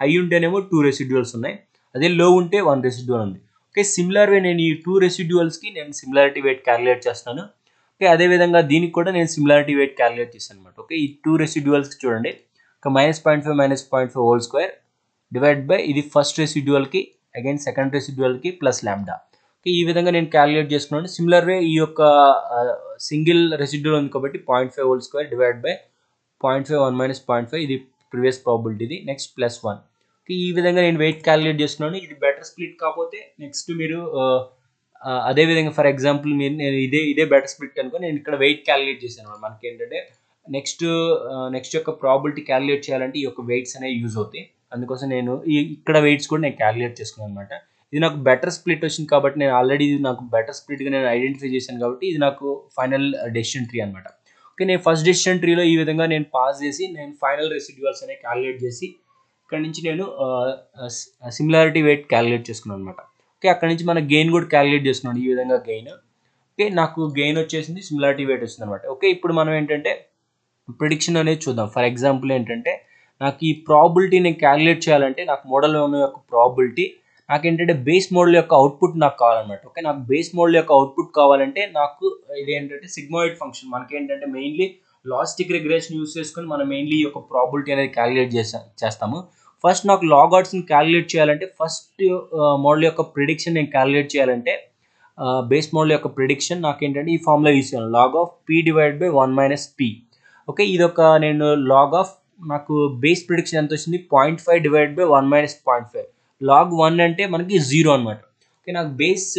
హై ఉంటేనేమో 2 రెసిడ్యువల్స్ ఉన్నాయి, అదే లో ఉంటే 1 రెసిడ్యువల్ ఉంది. ఓకే, సిమిలర్ వే నేను ఈ 2 రెసిడ్యువల్స్కి నేను సిమిలారిటీ వెయిట్ క్యాలిక్యులేట్ చేస్తాను. ఓకే, అదేవిధంగా దీనికి కూడా నేను సిమిలారిటీ వెయిట్ క్యాలిక్యులేట్ చేస్తాను అనమాట. ఓకే, ఈ 2 రెసిడ్యువల్స్కి చూడండి, ఒక -0.5 -0.5 హోల్ స్క్వేర్ డివైడ్ బై ఇది ఫస్ట్ రెసిడ్యువల్కి అగైన్ సెకండ్ రెసిడ్యువల్కి ప్లస్ లాంబ్డా. ఓకే, ఈ విధంగా నేను క్యాలిక్యులేట్ చేసుకున్నాను. సిమిలర్ వే ఈ యొక్క సింగిల్ రెసిడ్యువల్ ఉంది కాబట్టి 0.5 హోల్ స్క్వేర్ డివైడ్ బై 0.5 1 - 0.5 ఇది ప్రీవియస్ ప్రాబిలిటీ, ఇది నెక్స్ట్ +1. ఓకే, ఈ విధంగా నేను వెయిట్ క్యాలిక్యులేట్ చేస్తున్నాను. ఇది బెటర్ స్ప్లిట్ కాకపోతే నెక్స్ట్ మీరు అదేవిధంగా ఫర్ ఎగ్జాంపుల్ నేను ఇదే బెటర్ స్ప్లిట్ అనుకో నేను ఇక్కడ వెయిట్ క్యాలిక్యులేట్ చేశాను. మనకి ఏంటంటే నెక్స్ట్ యొక్క ప్రాబిలిటీ క్యాలిక్యులేట్ చేయాలంటే ఈ యొక్క వెయిట్స్ అనేవి యూజ్ అవుతాయి. అందుకోసం నేను ఇక్కడ వెయిట్స్ కూడా నేను క్యాలిక్యులేట్ చేసుకున్నాను అనమాట. ఇది నాకు బెటర్ స్ప్లిట్ వచ్చింది కాబట్టి నేను ఆల్రెడీ ఇది నాకు బెటర్ స్ప్లిట్గా నేను ఐడెంటిఫై చేశాను కాబట్టి ఇది నాకు ఫైనల్ డెసిషన్ ట్రీ అనమాట. ఓకే, నేను ఫస్ట్ డెసిషన్ ట్రీలో ఈ విధంగా నేను పాస్ చేసి నేను ఫైనల్ రెసిడ్యువల్స్ అనేవి క్యాలిక్యులేట్ చేసి ఇక్కడ నుంచి నేను సిమిలారిటీ వెయిట్ క్యాలిక్యులేట్ చేసుకున్నాను అనమాట. ఓకే, అక్కడ నుంచి మన గెయిన్ కూడా క్యాలిక్యులేట్ చేసుకున్నాను ఈ విధంగా గెయిన్. ఓకే, నాకు గెయిన్ వచ్చేసింది, సిమిలారిటీ వెయిట్ వచ్చింది అనమాట. ఓకే, ఇప్పుడు మనం ఏంటంటే ప్రిడిక్షన్ అనేది చూద్దాం. ఫర్ ఎగ్జాంపుల్ ఏంటంటే నాకు ఈ ప్రాబిలిటీ నేను క్యాలిక్యులేట్ చేయాలంటే నాకు మోడల్ యొక్క ప్రాబిలిటీ నాకు ఏంటంటే బేస్ మోడల్ యొక్క అవుట్పుట్ నాకు కావాలన్నమాట. ఓకే, నాకు బేస్ మోడల్ యొక్క అవుట్పుట్ కావాలంటే నాకు ఇది ఏంటంటే సిగ్మాయిడ్ ఫంక్షన్ మనకి ఏంటంటే మెయిన్లీ లాజిస్టిక్ రిగ్రెషన్ యూస్ చేసుకొని మనం మెయిన్లీ ఈ యొక్క ప్రాబిలిటీ అనేది క్యాలిక్యులేట్ చేస్తాము. ఫస్ట్ నాకు లాగార్డ్స్ని క్యాలిక్యులేట్ చేయాలంటే ఫస్ట్ మోడల్ యొక్క ప్రిడిక్షన్ నేను క్యాలిక్యులేట్ చేయాలంటే బేస్ మోడల్ యొక్క ప్రిడిక్షన్ నాకు ఏంటంటే ఈ ఫార్ములా యూస్ చేయాలి, log of p divide by 1 - p. Okay, ఇదొక నేను లాగ్ ఆఫ్ నాకు బేస్ ప్రిడిక్షన్ ఎంత వచ్చింది 0.5 డివైడ్ బై 1 - 0.5. లాగ్ 1 అంటే మనకి 0 అనమాట. ఓకే, నాకు బేస్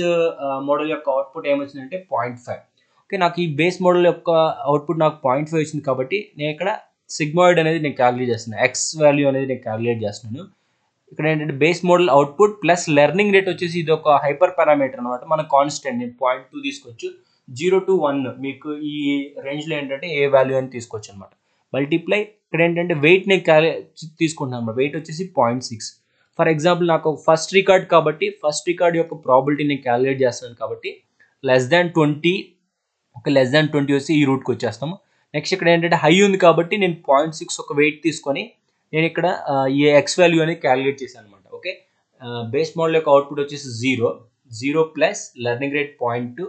మోడల్ యొక్క అవుట్పుట్ ఏమొచ్చిందంటే 0.5. ఓకే, నాకు ఈ బేస్ మోడల్ యొక్క అవుట్పుట్ నాకు 0.5 వచ్చింది కాబట్టి నేను ఇక్కడ సిగ్మాయిడ్ అనేది నేను క్యాలిక్యులేట్ చేస్తున్నాను, ఎక్స్ వాల్యూ అనేది నేను క్యాలిక్యులేట్ చేస్తున్నాను. ఇక్కడ ఏంటంటే base model output plus learning rate వచ్చేసి ఇది ఒక హైపర్ పారామీటర్ అనమాట. మన కాన్స్టెంట్ నేను 0.2 తీసుకోవచ్చు, 0 to 1 మీకు ఈ రేంజ్లో ఏంటంటే ఏ వాల్యూ అని తీసుకోవచ్చు అనమాట. మల్టిప్లై ఇక్కడ ఏంటంటే వెయిట్ నేను తీసుకుంటున్నాను అనమాట. వెయిట్ వచ్చేసి 0.6. ఫర్ ఎగ్జాంపుల్ నాకు ఫస్ట్ రికార్డ్ కాబట్టి ఫస్ట్ రికార్డ్ యొక్క ప్రాబిలిటీ నేను క్యాలిక్యులేట్ చేస్తున్నాను కాబట్టి <20 ఒక <20 వచ్చి ఈ రూట్కి వచ్చేస్తాము. నెక్స్ట్ ఇక్కడ ఏంటంటే హై ఉంది కాబట్టి నేను 0.6 ఒక వెయిట్ తీసుకొని నేను ఇక్కడ ఈ ఎక్స్ వాల్యూ అనేది క్యాలిక్యులేట్ చేశాను అనమాట. ఓకే, బేస్ మోడల్ యొక్క అవుట్పుట్ వచ్చేసి 0 ప్లస్ లెర్నింగ్ రేట్ 0.2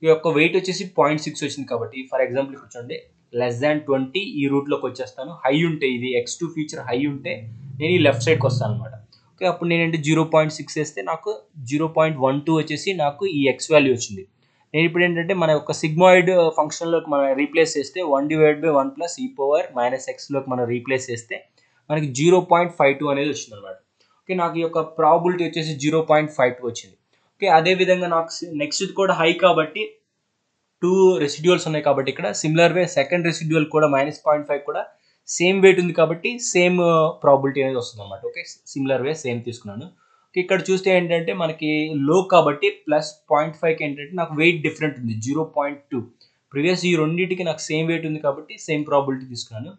ఈ యొక్క వెయిట్ వచ్చేసి 0.6 వచ్చింది కాబట్టి ఫర్ ఎగ్జాంపుల్ ఇక్కడ చూడండి <20 ఈ రూట్లోకి వచ్చేస్తాను. హై ఉంటే ఇది x2 ఫీచర్ హై ఉంటే నేను ఈ లెఫ్ట్ సైడ్కి వస్తాను అనమాట. ఓకే, అప్పుడు నేనంటే 0.6 వేస్తే నాకు 0.12 వచ్చేసి నాకు ఈ ఎక్స్ వాల్యూ వచ్చింది. నేను ఇప్పుడు ఏంటంటే మన యొక్క సిగ్మాయిడ్ ఫంక్షన్లోకి మనం రీప్లేస్ చేస్తే 1 డివైడ్ బై 1 ప్లస్ e⁻ (-x)లోకి మనం రీప్లేస్ చేస్తే మనకి 0.52 అనేది వచ్చింది అనమాట. ఓకే, నాకు ఈ యొక్క ప్రాబిలిటీ వచ్చేసి 0.52 వచ్చింది. ఓకే, అదేవిధంగా నాకు నెక్స్ట్ కూడా హై కాబట్టి 2 రెసిడ్యువల్స్ ఉన్నాయి కాబట్టి ఇక్కడ సిమిలర్ వే సెకండ్ రెసిడ్యువల్ కూడా -0.5 కూడా సేమ్ వెయిట్ ఉంది కాబట్టి సేమ్ ప్రాబిలిటీ అనేది వస్తుంది అనమాట. ఓకే, సిమిలర్ వే సేమ్ తీసుకున్నాను. ఓకే, ఇక్కడ చూస్తే ఏంటంటే మనకి లో కాబట్టి +0.5కి ఏంటంటే నాకు వెయిట్ డిఫరెంట్ ఉంది 0.2. ప్రీవియస్ ఈ రెండింటికి నాకు సేమ్ వెయిట్ ఉంది కాబట్టి సేమ్ ప్రాబిలిటీ తీసుకున్నాను.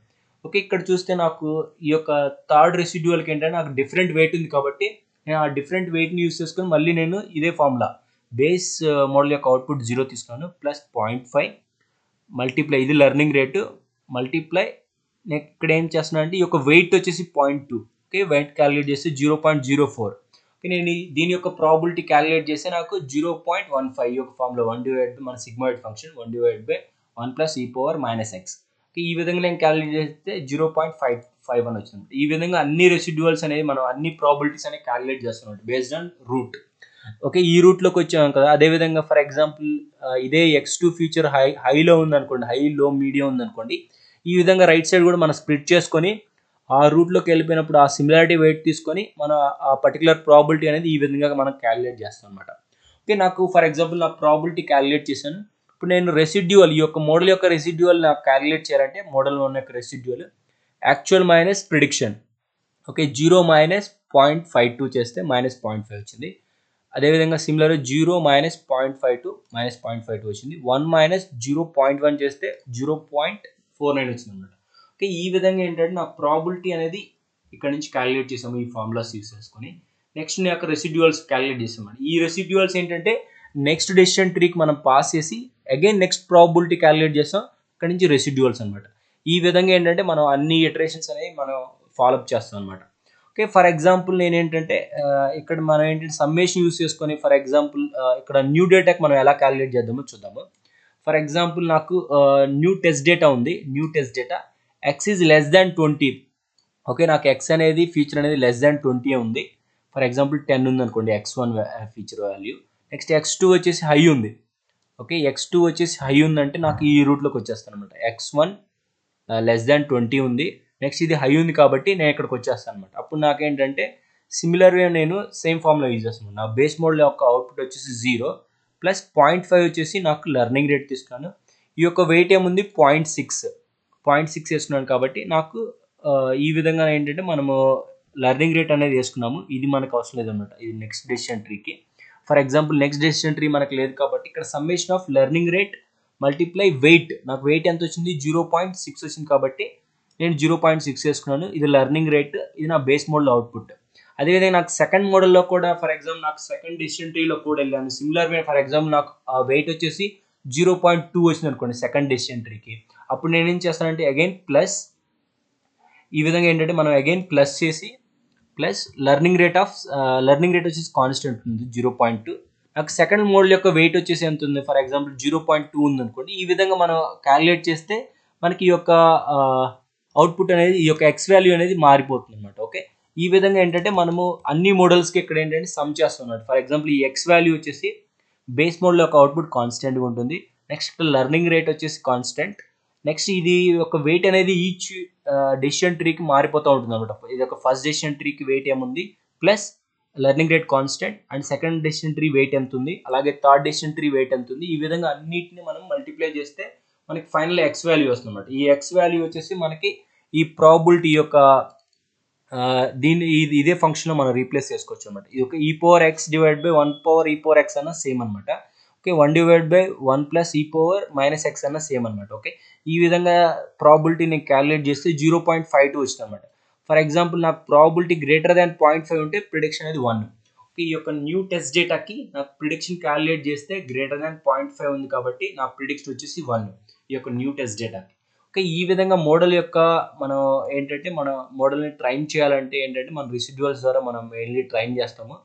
ఓకే, ఇక్కడ చూస్తే నాకు ఈ యొక్క థర్డ్ రెసిడ్యువల్కి ఏంటంటే నాకు డిఫరెంట్ వెయిట్ ఉంది కాబట్టి నేను ఆ డిఫరెంట్ వెయిట్ని యూస్ చేసుకొని మళ్ళీ నేను ఇదే ఫార్ములా బేస్ మోడల్ యొక్క అవుట్పుట్ 0 తీసుకున్నాను ప్లస్ 0.5 మల్టిప్లై ఇది లెర్నింగ్ రేటు మల్టిప్లై నేను ఇక్కడ ఏం చేస్తున్నాను అంటే ఈ యొక్క వెయిట్ వచ్చేసి 0.2. ఓకే, వెయిట్ క్యాలిక్యులేట్ చేస్తే 0.04. ఓకే, నేను దీని యొక్క ప్రాబిలిటీ క్యాలిక్యులేట్ చేస్తే నాకు 0.15 ఈ యొక్క ఫార్ములా 1 డివైడ్ బై మన sigmoid function 1 divide by 1 plus e⁻ (-x). ఈ విధంగా నేను క్యాలిక్యులేట్ చేస్తే 0.551 వచ్చింది. ఈ విధంగా అన్ని రెసిడ్యువల్స్ అనేవి మనం అన్ని ప్రాబిలిటీస్ అనేవి క్యాలిక్యులేట్ చేస్తున్నాం బేస్డ్ ఆన్ రూట్. ఓకే, ఈ రూట్లోకి వచ్చాం కదా. అదేవిధంగా ఫర్ ఎగ్జాంపుల్ ఇదే x2 ఫ్యూచర్ హైలో ఉందనుకోండి, హై లో మీడియం ఉందనుకోండి, ఈ విధంగా రైట్ సైడ్ కూడా మనం స్ప్లిట్ చేసుకొని ఆ రూట్లోకి వెళ్ళిపోయినప్పుడు ఆ సిమిలారిటీ వెయిట్ తీసుకొని మన ఆ పర్టికులర్ ప్రాబిలిటీ అనేది ఈ విధంగా మనం క్యాలిక్యులేట్ చేస్తాం అనమాట. ఓకే, నాకు ఫర్ ఎగ్జాంపుల్ నా ప్రాబిలిటీ క్యాలిక్యులేట్ చేశాను. ఇప్పుడు నేను రెసిడ్యువల్, ఈ యొక్క మోడల్ యొక్క రెసిడ్యువల్ నాకు క్యాలిక్యులేట్ చేయాలంటే మోడల్ 1 యొక్క residual actual minus prediction. Okay, 0 minus 0.52 చేస్తే -0.5 వచ్చింది. అదేవిధంగా సిమిలర్ 0 మైనస్ 0.52 -0.52 వచ్చింది. 1 మైనస్ 0.1 చేస్తే 0.49 వచ్చింది అనమాట. ఓకే, ఈ విధంగా ఏంటంటే నా ప్రాబిలిటీ అనేది ఇక్కడ నుంచి క్యాలిక్యులేట్ చేసాము ఈ ఫార్ములాస్ యూస్ చేసుకొని. నెక్స్ట్ నేను యొక్క రెసిడ్యువల్స్ క్యాలిక్యులేట్ చేసాము. ఈ రెసిడ్యువల్స్ ఏంటంటే నెక్స్ట్ డెసిషన్ ట్రీకి మనం పాస్ చేసి అగైన్ నెక్స్ట్ ప్రాబిలిటీ క్యాలిక్యులేట్ చేస్తాం, ఇక్కడ నుంచి రెసిడ్యువల్స్ అనమాట. ఈ విధంగా ఏంటంటే మనం అన్ని ఇటరేషన్స్ అనేవి మనం ఫాలోఅప్ చేస్తాం అనమాట. ఓకే, ఫర్ ఎగ్జాంపుల్ నేను ఏంటంటే ఇక్కడ మనం ఏంటంటే సమ్మేషన్ యూస్ చేసుకొని ఫర్ ఎగ్జాంపుల్ ఇక్కడ న్యూ డేటాకి మనం ఎలా క్యాలిక్యులేట్ చేద్దామో చూద్దాము. ఫర్ ఎగ్జాంపుల్ నాకు న్యూ టెస్ట్ డేటా ఉంది. New test data x is less than 20. Okay, నాకు x అనేది ఫీచర్ అనేది లెస్ దాన్ 20 ఉంది. ఫర్ ఎగ్జాంపుల్ 10 ఉంది అనుకోండి x1 feature value. Next x2 వచ్చేసి హై ఉంది. ఓకే, x2 వచ్చేసి హై ఉందంటే నాకు ఈ రూట్లోకి వచ్చేస్తాను అనమాట. x1 లెస్ దాన్ 20 ఉంది. నెక్స్ట్ ఇది హై ఉంది కాబట్టి నేను ఇక్కడికి వచ్చేస్తాను అనమాట. అప్పుడు నాకేంటంటే సిమిలర్గా నేను సేమ్ ఫార్ములా యూజ్ చేస్తున్నాను. నా బేస్ మోడల్ యొక్క అవుట్పుట్ వచ్చేసి 0 ప్లస్ 0.5 వచ్చేసి నాకు లెర్నింగ్ రేట్ తీసుకున్నాను. ఈ యొక్క వెయిట్ ఏముంది 0.6 వేసుకున్నాను కాబట్టి నాకు ఈ విధంగా ఏంటంటే మనము లెర్నింగ్ రేట్ అనేది వేసుకున్నాము. ఇది మనకు అవసరం లేదన్నమాట, ఇది నెక్స్ట్ డెసిషన్ ట్రీకి. For example next decision tree మనకు లేదు కాబట్టి ఇక్కడ summation of learning rate multiply weight, నాకు వెయిట్ ఎంత వచ్చింది 0.6 వచ్చింది కాబట్టి నేను 0.6 వేసుకున్నాను. ఇది లెర్నింగ్ రేట్, ఇది నా బేస్ మోడల్ అవుట్పుట్. అదేవిధంగా నాకు సెకండ్ మోడల్లో కూడా ఫర్ ఎగ్జాంపుల్ నాకు సెకండ్ డెసిషన్ ట్రీలో కూడా వెళ్ళాను. సిమిలర్ వే ఫర్ ఎగ్జాంపుల్ నాకు ఆ వెయిట్ వచ్చేసి 0.2 వచ్చింది అనుకోండి సెకండ్ డెసిషన్ ట్రీకి. అప్పుడు నేను ఏం చేస్తానంటే అగైన్ ప్లస్, ఈ విధంగా ఏంటంటే మనం అగైన్ ప్లస్ చేసి ప్లస్ లెర్నింగ్ రేట్ వచ్చేసి కాన్స్టెంట్ ఉంది 0.2. నాకు సెకండ్ మోడల్ యొక్క వెయిట్ వచ్చేసి ఎంత ఉంది, ఫర్ ఎగ్జాంపుల్ 0.2 ఉంది అనుకోండి. ఈ విధంగా మనం క్యాలిక్యులేట్ చేస్తే మనకి ఈ యొక్క అవుట్పుట్ అనేది, ఈ యొక్క ఎక్స్ వాల్యూ అనేది మారిపోతుంది అనమాట. ఓకే, ఈ విధంగా ఏంటంటే మనము అన్ని మోడల్స్కి ఇక్కడ ఏంటంటే సమ్ చేస్తున్నాడు. ఫర్ ఎగ్జాంపుల్ ఈ ఎక్స్ వాల్యూ వచ్చేసి బేస్ మోడల్ యొక్క అవుట్పుట్ కాన్స్టెంట్గా ఉంటుంది. నెక్స్ట్ లెర్నింగ్ రేట్ వచ్చేసి కాన్స్టెంట్. నెక్స్ట్ ఇది ఒక వెయిట్ అనేది ఈచ్ డెసిషన్ ట్రీకి మారిపోతూ ఉంటుంది అనమాట. ఇది ఒక ఫస్ట్ డెసిషన్ ట్రీకి వెయిట్ ఏముంది plus learning rate constant, and second decision tree weight ఎంత ఉంది, అలాగే థర్డ్ డెసిషన్ ట్రీ వెయిట్ ఎంత ఉంది. ఈ విధంగా అన్నిటిని మనం మల్టిప్లై చేస్తే మనకి ఫైనల్ ఎక్స్ వాల్యూ వస్తుంది అనమాట. ఈ ఎక్స్ వాల్యూ వచ్చేసి మనకి ఈ ప్రాబిలిటీ యొక్క ఇదే ఫంక్షన్లో మనం రీప్లేస్ చేసుకోవచ్చు అనమాట. ఇది ఒక e power x divide by 1 power e power x అన్న సేమ్ అనమాట. Okay, 1 divide by 1 plus e power minus x అన్న సేమ్ అనమాట. ఓకే, ఈ విధంగా ప్రాబిలిటీని క్యాలిక్యులేట్ చేస్తే 0.52 వచ్చింది అనమాట. ఫర్ ఎగ్జాంపుల్ నాకు ప్రాబిలిటీ గ్రేటర్ దాన్ 0.5 ఉంటే ప్రిడిక్షన్ అనేది 1. ఓకే, ఈ యొక్క న్యూ టెస్ట్ డేటాకి నాకు ప్రిడిక్షన్ క్యాలిక్యులేట్ చేస్తే గ్రేటర్ దాన్ 0.5 ఉంది కాబట్టి నా ప్రిడిక్షన్ వచ్చేసి 1 ఈ యొక్క న్యూ టెస్ట్ డేటాకి. ఓకే, ఈ విధంగా మోడల్ యొక్క మనం ఏంటంటే మన మోడల్ని ట్రైన్ చేయాలంటే ఏంటంటే మన రెసిడ్యువల్స్ ద్వారా మనం మెయిన్లీ ట్రైన్ చేస్తాము.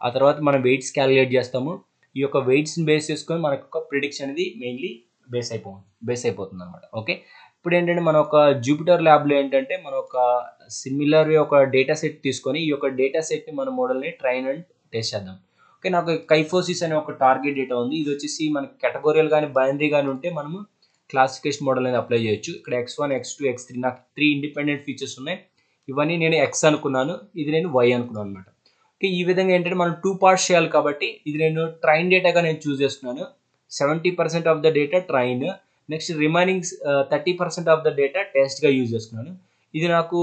ఆ తర్వాత మనం వెయిట్స్ క్యాలిక్యులేట్ చేస్తాము. ఈ యొక్క వెయిట్స్ని బేస్ చేసుకొని మనకు ఒక ప్రిడిక్షన్ అనేది మెయిన్లీ బేస్ అయిపోతుంది అనమాట. ఓకే, ఇప్పుడు ఏంటంటే మన ఒక జూపిటర్ ల్యాబ్లో ఏంటంటే మనం ఒక సిమిలర్ ఒక డేటా సెట్ తీసుకొని ఈ యొక్క డేటా సెట్ని మన మోడల్ని ట్రైన్ అండ్ టెస్ట్ చేద్దాం. ఓకే, నాకు కైఫోసిస్ అనే ఒక టార్గెట్ డేటా ఉంది. ఇది వచ్చేసి మనకి కేటగోరియల్ కానీ బైనరీ కానీ ఉంటే మనము క్లాసిఫికేషన్ మోడల్ అనేది అప్లై చేయొచ్చు. ఇక్కడ x1, x2, x3 నాకు 3 ఇండిపెండెంట్ ఫీచర్స్ ఉన్నాయి. ఇవన్నీ నేను x అనుకున్నాను, ఇది నేను y అనుకున్నాను అనమాట. ఓకే, ఈ విధంగా ఏంటంటే మనం 2 పార్ట్స్ చేయాలి కాబట్టి ఇది నేను ట్రైన్ డేటాగా నేను చూస్ చేసుకున్నాను. 70% of the data train, next remaining 30% of the data టెస్ట్గా యూజ్ చేసుకున్నాను. ఇది నాకు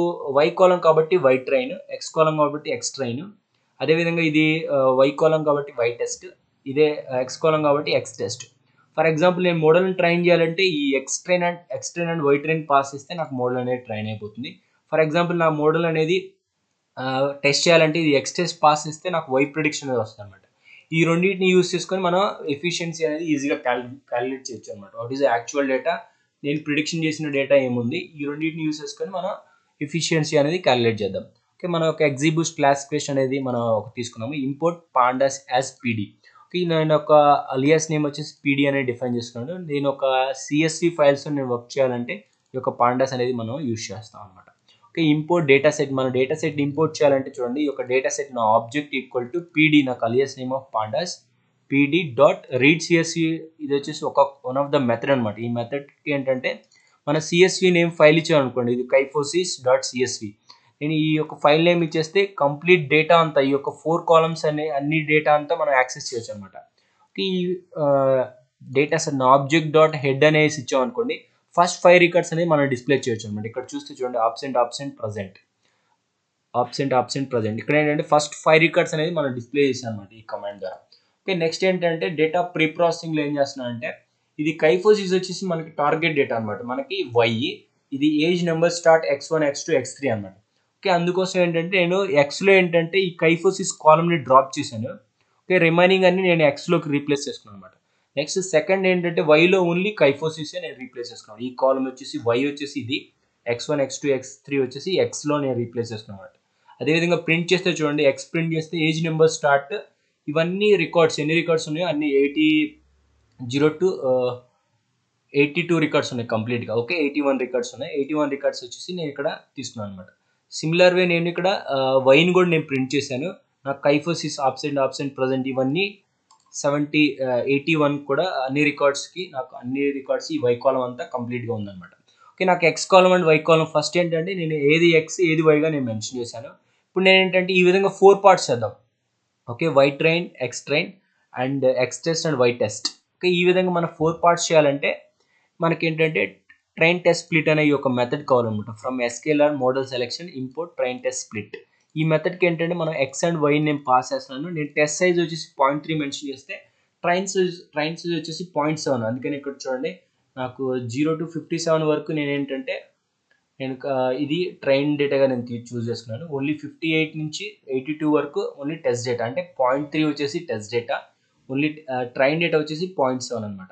y కాలం కాబట్టి y ట్రైన్, x కాలం కాబట్టి x ట్రైన్, అదేవిధంగా ఇది y కాలం కాబట్టి y టెస్ట్, ఇదే x కాలం కాబట్టి x టెస్ట్. ఫర్ ఎగ్జాంపుల్ నేను మోడల్ని ట్రైన్ చేయాలంటే ఈ X train and Y train pass చేస్తే నాకు మోడల్ అనేది ట్రైన్ అయిపోతుంది. ఫర్ ఎగ్జాంపుల్ నా మోడల్ అనేది టెస్ట్ చేయాలంటే ఇది ఎక్స్ టెస్ట్ పాస్ చేస్తే నాకు వై ప్రిడిక్షన్ అనేది వస్తుంది అనమాట. ఈ రెండింటిని యూస్ చేసుకొని మనం ఎఫిషియన్సీ అనేది ఈజీగా క్యాలిక్యులేట్ చేయొచ్చు అనమాట. వాట్ ఈస్ యాక్చువల్ డేటా, నేను ప్రిడిక్షన్ చేసిన డేటా ఏముంది, ఈ రెండింటిని యూస్ చేసుకొని మనం ఎఫిషియన్సీ అనేది క్యాలిక్యులేట్ చేద్దాం. ఓకే, మనం ఒక ఎగ్జిబూస్ట్ క్లాసిఫికేషన్ అనేది మనం ఒక తీసుకున్నాము. Import pandas as PD. నేను ఒక అలియాస్ నేమ్ వచ్చేసి పీడీ అనేది డిఫైన్ చేసుకున్నాను. నేను ఒక సిఎస్వి ఫైల్స్ నేను వర్క్ చేయాలంటే ఈ యొక్క పాండాస్ అనేది మనం యూజ్ చేస్తాం అనమాట. Okay, import data set. మన డేటా సెట్ ఇంపోర్ట్ చేయాలంటే చూడండి, ఈ యొక్క డేటా సెట్ నా ఆబ్జెక్ట్ ఈక్వల్ టు పీడీ, నాకు alias name of pandas PD dot read CSV. ఇది వచ్చేసి వన్ ఆఫ్ ద మెథడ్ అనమాట. ఈ మెథడ్కి ఏంటంటే మన సిఎస్వి నేమ్ ఫైల్ ఇచ్చామనుకోండి, ఇది కైఫోసిస్ డాట్ సిఎస్వి. నేను ఈ యొక్క ఫైల్ నేమ్ ఇచ్చేస్తే కంప్లీట్ డేటా అంతా, ఈ యొక్క 4 కాలమ్స్ అన్ని డేటా అంతా మనం యాక్సెస్ చేయొచ్చు అనమాట. ఈ data set object dot head అనేసి ఇచ్చామనుకోండి, ఫస్ట్ 5 రికార్డ్స్ అనేది మనం డిస్ప్లే చేయొచ్చు అనమాట. ఇక్కడ చూస్తే చూడండి, ఆబ్సెంట్ ప్రజెంట్ ఇక్కడ ఏంటంటే ఫస్ట్ 5 రికార్డ్స్ అనేది మనం డిస్ప్లే చేసాం అనమాట ఈ కమాండ్ ద్వారా. ఓకే, నెక్స్ట్ ఏంటంటే డేటా ప్రీ ప్రాసెసింగ్లో ఏం చేస్తున్నా అంటే, ఇది కైఫోసిస్ వచ్చేసి మనకి టార్గెట్ డేటా అనమాట. మనకి వై, ఇది age number start x1 x2 x3 అనమాట. ఓకే, అందుకోసం ఏంటంటే నేను ఎక్స్లో ఏంటంటే ఈ కైఫోసిస్ కాలమ్ని డ్రాప్ చేశాను. ఓకే, రిమైనింగ్ అన్ని నేను ఎక్స్లోకి రీప్లేస్ చేసుకున్నాను అనమాట. నెక్స్ట్ సెకండ్ ఏంటంటే వైలో ఓన్లీ కైఫోసిస్ నేను రీప్లేస్ చేసుకున్నాను. ఈ కాలమ్ వచ్చేసి వై వచ్చేసి ఇది, x1 x2 x3 వచ్చేసి ఎక్స్లో నేను రీప్లేస్ చేసుకున్నాను అనమాట. అదేవిధంగా ప్రింట్ చేస్తే చూడండి, ఎక్స్ ప్రింట్ చేస్తే ఏజ్ నెంబర్ స్టార్ట్, ఇవన్నీ రికార్డ్స్ ఎన్ని రికార్డ్స్ ఉన్నాయో అన్ని 0 to 82 రికార్డ్స్ ఉన్నాయి కంప్లీట్గా. ఓకే, 81 రికార్డ్స్ ఉన్నాయి. 81 రికార్డ్స్ వచ్చేసి నేను ఇక్కడ తీసుకున్నాను అనమాట. సిమిలర్ వే నేను ఇక్కడ వైన్ కూడా నేను ప్రింట్ చేశాను. నాకు కైఫోసిస్ ఆబ్సెంట్ ప్రజెంట్ ఇవన్నీ 81 కూడా అన్ని రికార్డ్స్ ఈ వై కాలం అంతా కంప్లీట్గా ఉందన్నమాట. ఓకే, నాకు X column and Y column first ఏంటంటే నేను ఏది ఎక్స్ ఏది వైగా నేను మెన్షన్ చేశాను. ఇప్పుడు నేను ఏంటంటే ఈ విధంగా 4 పార్ట్స్ చేద్దాం. Okay, Y train, X train and X test and Y test. Okay, ఈ విధంగా మనం 4 పార్ట్స్ చేయాలంటే మనకి ఏంటంటే ట్రైన్ టెస్ట్ స్ప్లిట్ అనే ఒక మెథడ్ కావాలన్నమాట. From sklearn model selection import train test split. ఈ మెథడ్కి ఏంటంటే మనం ఎక్స్ అండ్ వై నేను పాస్ చేస్తున్నాను. నేను టెస్ట్ సైజ్ వచ్చేసి 0.3 మెన్షన్ చేస్తే ట్రైన్ సైజ్ వచ్చేసి 0.7. అందుకని ఇక్కడ చూడండి, నాకు 0 to 57 వరకు నేను ఏంటంటే ఇది ట్రైన్ డేటాగా నేను చూస్ చేసుకున్నాను. ఓన్లీ 58 నుంచి 82 వరకు ఓన్లీ టెస్ట్ డేటా, అంటే 0.3 వచ్చేసి test data, only train data వచ్చేసి 0.7 అనమాట.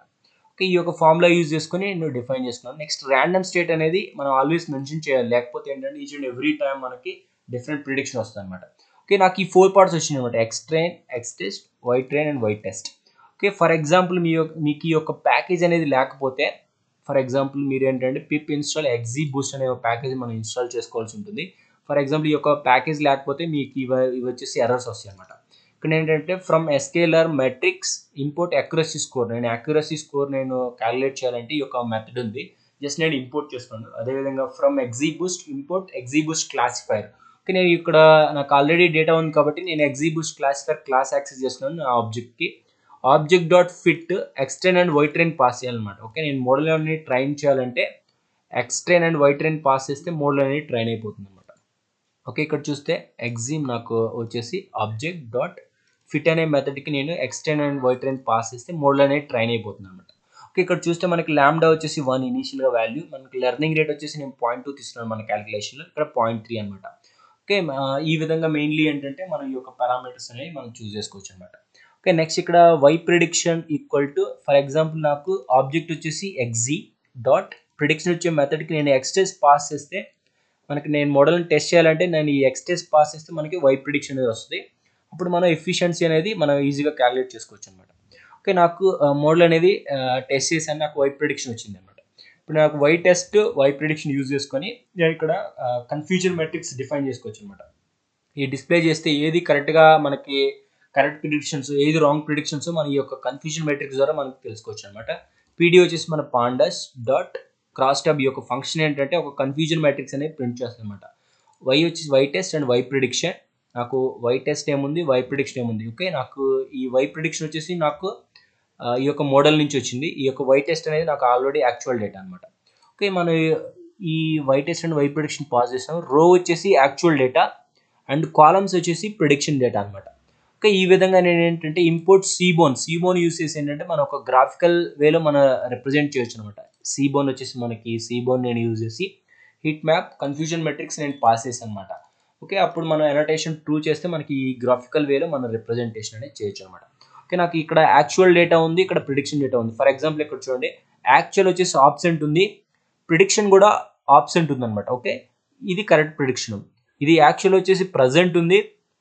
ఓకే, ఈ యొక్క ఫార్ములా యూజ్ చేసుకుని నేను డిఫైన్ చేసుకున్నాను. నెక్స్ట్ ర్యాండమ్ స్టేట్ అనేది మనం ఆల్వేస్ మెన్షన్ చేయాలి, లేకపోతే ఏంటంటే ఈచ్ అండ్ ఎవ్రీ టైం మనకి డిఫరెంట్ ప్రిడిక్షన్ వస్తుంది అనమాట. ఓకే, నాకు ఈ 4 పార్ట్స్ వచ్చినాయి అనమాట, X train, X test, Y train and Y test. Okay, for example మీకు ఈ యొక్క ప్యాకేజ్ అనేది లేకపోతే, ఫర్ ఎగ్జాంపుల్ మీరు ఏంటంటే పిప్ ఇన్స్టాల్ ఎగ్జీ బూస్ట్ అనే ఒక ప్యాకేజ్ మనం ఇన్స్టాల్ చేసుకోవాల్సి ఉంటుంది. ఫర్ ఎగ్జాంపుల్ ఈ యొక్క ప్యాకేజ్ లేకపోతే మీకు ఇవి వచ్చేసి ఎర్రర్స్ వస్తాయి అనమాట. ఇక్కడ ఏంటంటే from sklearn metrics import accuracy score, నేను అక్యురసీ స్కోర్ నేను క్యాలిక్యులేట్ చేయాలంటే ఈ యొక్క మెథడ్ ఉంది, జస్ట్ నేను ఇంపోర్ట్ చేస్తున్నాను. అదేవిధంగా from XG boost import XG boost classifier. Okay, నేను ఇక్కడ నాకు ఆల్రెడీ డేటా ఉంది కాబట్టి నేను XG boost classifier class access చేస్తున్నాను నా ఆబ్జెక్ట్కి. Object dot fit X train and Y train pass చేయాలన్నమాట. ఓకే, నేను మోడల్ అనేది ట్రైన్ చేయాలంటే X train and Y train pass చేస్తే మోడల్ అనేది ట్రైన్ అయిపోతుంది అనమాట. ఓకే, ఇక్కడ చూస్తే ఎగ్జీమ్ నాకు వచ్చేసి ఆబ్జెక్ట్ డాట్ ఫిట్ అనే మెథడ్కి నేను X train and Y train pass చేస్తే మోడల్ అనేది ట్రైన్ అయిపోతుంది అనమాట. ఓకే, ఇక్కడ చూస్తే మనకి ల్యాండా వచ్చేసి 1 ఇనీషియల్గా వాల్యూ, మనకి లెర్నింగ్ రేట్ వచ్చేసి నేను 0.2 తీసుకున్నాను మన క్యాలిక్యులేషన్లో, ఇక్కడ 0.3 అనమాట. ఓకే, ఈ విధంగా మెయిన్లీ ఏంటంటే మనం ఈ యొక్క పారామీటర్స్ అనేవి మనం చూస్ చేసుకోవచ్చు అనమాట. ఓకే, నెక్స్ట్ ఇక్కడ Y prediction equal to, for example నాకు ఆబ్జెక్ట్ వచ్చేసి ఎగ్జీ డాట్ ప్రిడిక్షన్ వచ్చే మెథడ్కి నేను ఎక్స్ టెస్ట్ పాస్ చేస్తే మనకి నేను మోడల్ని టెస్ట్ చేయాలంటే నేను ఈ ఎక్స్ టెస్ట్ పాస్ చేస్తే మనకి వై ప్రిడిక్షన్ అనేది వస్తుంది. అప్పుడు మనం ఎఫిషియన్సీ అనేది మనం ఈజీగా క్యాలిక్యులేట్ చేసుకోవచ్చు అనమాట. ఓకే, నాకు మోడల్ అనేది టెస్ట్ చేశాను, నాకు వై ప్రిడిక్షన్ వచ్చింది అనమాట. ఇప్పుడు నాకు Y test Y prediction use చేసుకొని నేను ఇక్కడ కన్ఫ్యూజన్ మెట్రిక్స్ డిఫైన్ చేసుకోవచ్చు అనమాట. ఈ డిస్ప్లే చేస్తే ఏది కరెక్ట్గా మనకి కరెక్ట్ ప్రిడిక్షన్స్, ఏది రాంగ్ ప్రిడిక్షన్స్ మన ఈ యొక్క కన్ఫ్యూజన్ మెట్రిక్స్ ద్వారా మనకు తెలుసుకోవచ్చు అనమాట. పీడీ వచ్చేసి మన పాండాస్ డాట్ క్రాస్ టాబ్, ఈ యొక్క ఫంక్షన్ ఏంటంటే ఒక కన్ఫ్యూజన్ మెట్రిక్స్ అనేది ప్రింట్ చేస్తుంది అనమాట. వై వచ్చేసి Y test and Y prediction, నాకు వై టెస్ట్ ఏముంది, వై ప్రిడిక్షన్ ఏముంది. ఓకే, నాకు ఈ వై ప్రిడిక్షన్ వచ్చేసి నాకు ఈ యొక్క మోడల్ నుంచి వచ్చింది. ఈ యొక్క వై టెస్ట్ అనేది నాకు ఆల్రెడీ యాక్చువల్ డేటా అనమాట. ఓకే, మనం ఈ Y test and Y prediction pass చేస్తాం. రో వచ్చేసి యాక్చువల్ డేటా అండ్ కాలమ్స్ వచ్చేసి ప్రిడిక్షన్ డేటా అనమాట. ఓకే, ఈ విధంగా నేను ఏంటంటే ఇంపోర్ట్ సీబోన్ యూస్ చేసి ఏంటంటే మనం ఒక గ్రాఫికల్ వేలో మనం రిప్రజెంట్ చేయొచ్చు అనమాట. సీబోన్ వచ్చేసి మనకి సీబోన్ నేను యూజ్ చేసి హిట్ మ్యాప్ కన్ఫ్యూజన్ మెట్రిక్స్ నేను పాస్ చేశాను అనమాట. ఓకే, అప్పుడు మనం ఎనోటేషన్ ట్రూ చేస్తే మనకి ఈ గ్రాఫికల్ వేలో మన రిప్రజెంటేషన్ అనేది చేయొచ్చు అనమాట. ఓకే, నాకు ఇక్కడ యాక్చువల్ డేటా ఉంది, ఇక్కడ ప్రిడిక్షన్ డేటా ఉంది. ఫర్ ఎగ్జాంపుల్ ఇక్కడ చూడండి, యాక్చువల్ వచ్చేసి ఆబ్సెంట్ ఉంది, ప్రిడిక్షన్ కూడా ఆబ్సెంట్ ఉంది అనమాట. ఓకే, ఇది కరెక్ట్ ప్రిడిక్షన్. ఇది యాక్చువల్ వచ్చేసి ప్రజెంట్ ఉంది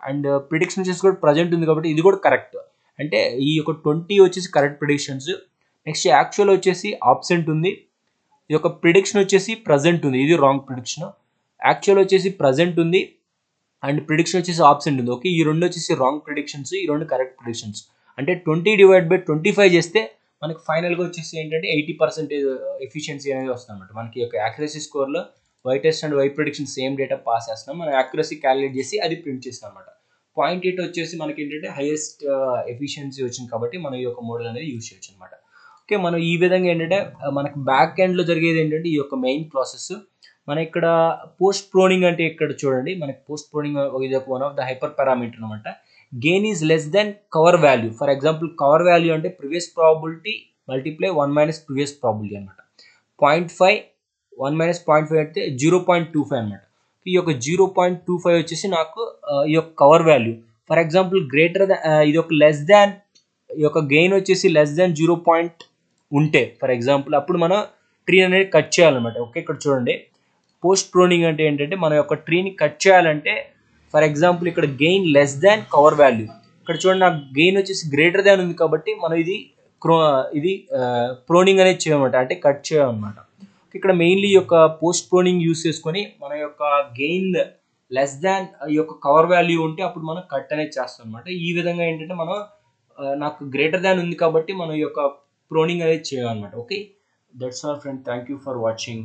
అండ్ ప్రిడిక్షన్ వచ్చేసి కూడా ప్రజెంట్ ఉంది కాబట్టి ఇది కూడా కరెక్ట్. అంటే ఈ యొక్క 20 వచ్చేసి కరెక్ట్ ప్రిడిక్షన్స్. నెక్స్ట్ యాక్చువల్ వచ్చేసి ఆబ్సెంట్ ఉంది, ఈ యొక్క ప్రిడిక్షన్ వచ్చేసి ప్రజెంట్ ఉంది, ఇది రాంగ్ ప్రిడిక్షన్. యాక్చువల్ వచ్చేసి ప్రజెంట్ ఉంది అండ్ ప్రిడిక్షన్ వచ్చేసి ఆబ్సెంట్ ఉంది. ఓకే, ఈ రెండు వచ్చేసి రాంగ్ ప్రిడిక్షన్స్, ఈ రెండు కరెక్ట్ ప్రిడిక్షన్స్. అంటే 20/25 చేస్తే మనకి ఫైనల్గా వచ్చేసి ఏంటంటే 80% ఎఫిషియన్సీ అనేది వస్తుంది అనమాట. మనకి యొక్క యాక్యురసీ స్కోర్లో Y test and Y prediction same data pass చేస్తున్నాం, మనం యాక్యురసీ క్యాలిక్యులేట్ చేసి అది ప్రింట్ చేస్తాం అనమాట. 0.8 వచ్చేసి మనకి ఏంటంటే హైయెస్ట్ ఎఫిషియన్సీ వచ్చింది కాబట్టి మనం ఈ యొక్క మోడల్ అనేది యూజ్ చేయొచ్చు అనమాట. ఓకే, మనం ఈ విధంగా ఏంటంటే మనకి బ్యాక్ ఎండ్లో జరిగేది ఏంటంటే ఈ యొక్క మెయిన్ ప్రాసెస్. మన ఇక్కడ పోస్ట్ ప్రోనింగ్ అంటే ఇక్కడ చూడండి, మనకి పోస్ట్ ప్రోనింగ్ ఇది ఒక one of the hyperparameter అనమాట. Gain is less than cover value. For example cover value అంటే previous probability multiply 1 - previous probability అనమాట. 0.5 1 - 0.5 అయితే 0.25 అనమాట. ఈ యొక్క 0.25 వచ్చేసి నాకు ఈ యొక్క cover value. For example greater ఇది ఒక లెస్ దాన్, ఈ యొక్క గెయిన్ వచ్చేసి లెస్ దాన్ 0 ఉంటే ఫర్ ఎగ్జాంపుల్ అప్పుడు మనం ట్రీ అనేది కట్ చేయాలన్నమాట. ఓకే, ఇక్కడ చూడండి పోస్ట్ ప్రోనింగ్ అంటే ఏంటంటే మన యొక్క ట్రీని కట్ చేయాలంటే ఫర్ ఎగ్జాంపుల్ ఇక్కడ gain less than cover value. ఇక్కడ చూడండి నాకు గెయిన్ వచ్చేసి గ్రేటర్ దాన్ ఉంది కాబట్టి మనం ఇది ప్రోనింగ్ అనేది చేయమన్నమాట, అంటే కట్ చేయాలన్నమాట. ఇక్కడ మెయిన్లీ ఈ యొక్క పోస్ట్ ప్రోనింగ్ యూస్ చేసుకొని మన యొక్క గెయిన్ లెస్ దాన్ ఈ యొక్క కవర్ వాల్యూ ఉంటే అప్పుడు మనం కట్ అనేది చేస్తాం అనమాట. ఈ విధంగా ఏంటంటే మనం నాకు గ్రేటర్ దాన్ ఉంది కాబట్టి మనం ఈ యొక్క ప్రోనింగ్ అనేది చేయాలన్నమాట. Okay, that's all friend, thank you for watching.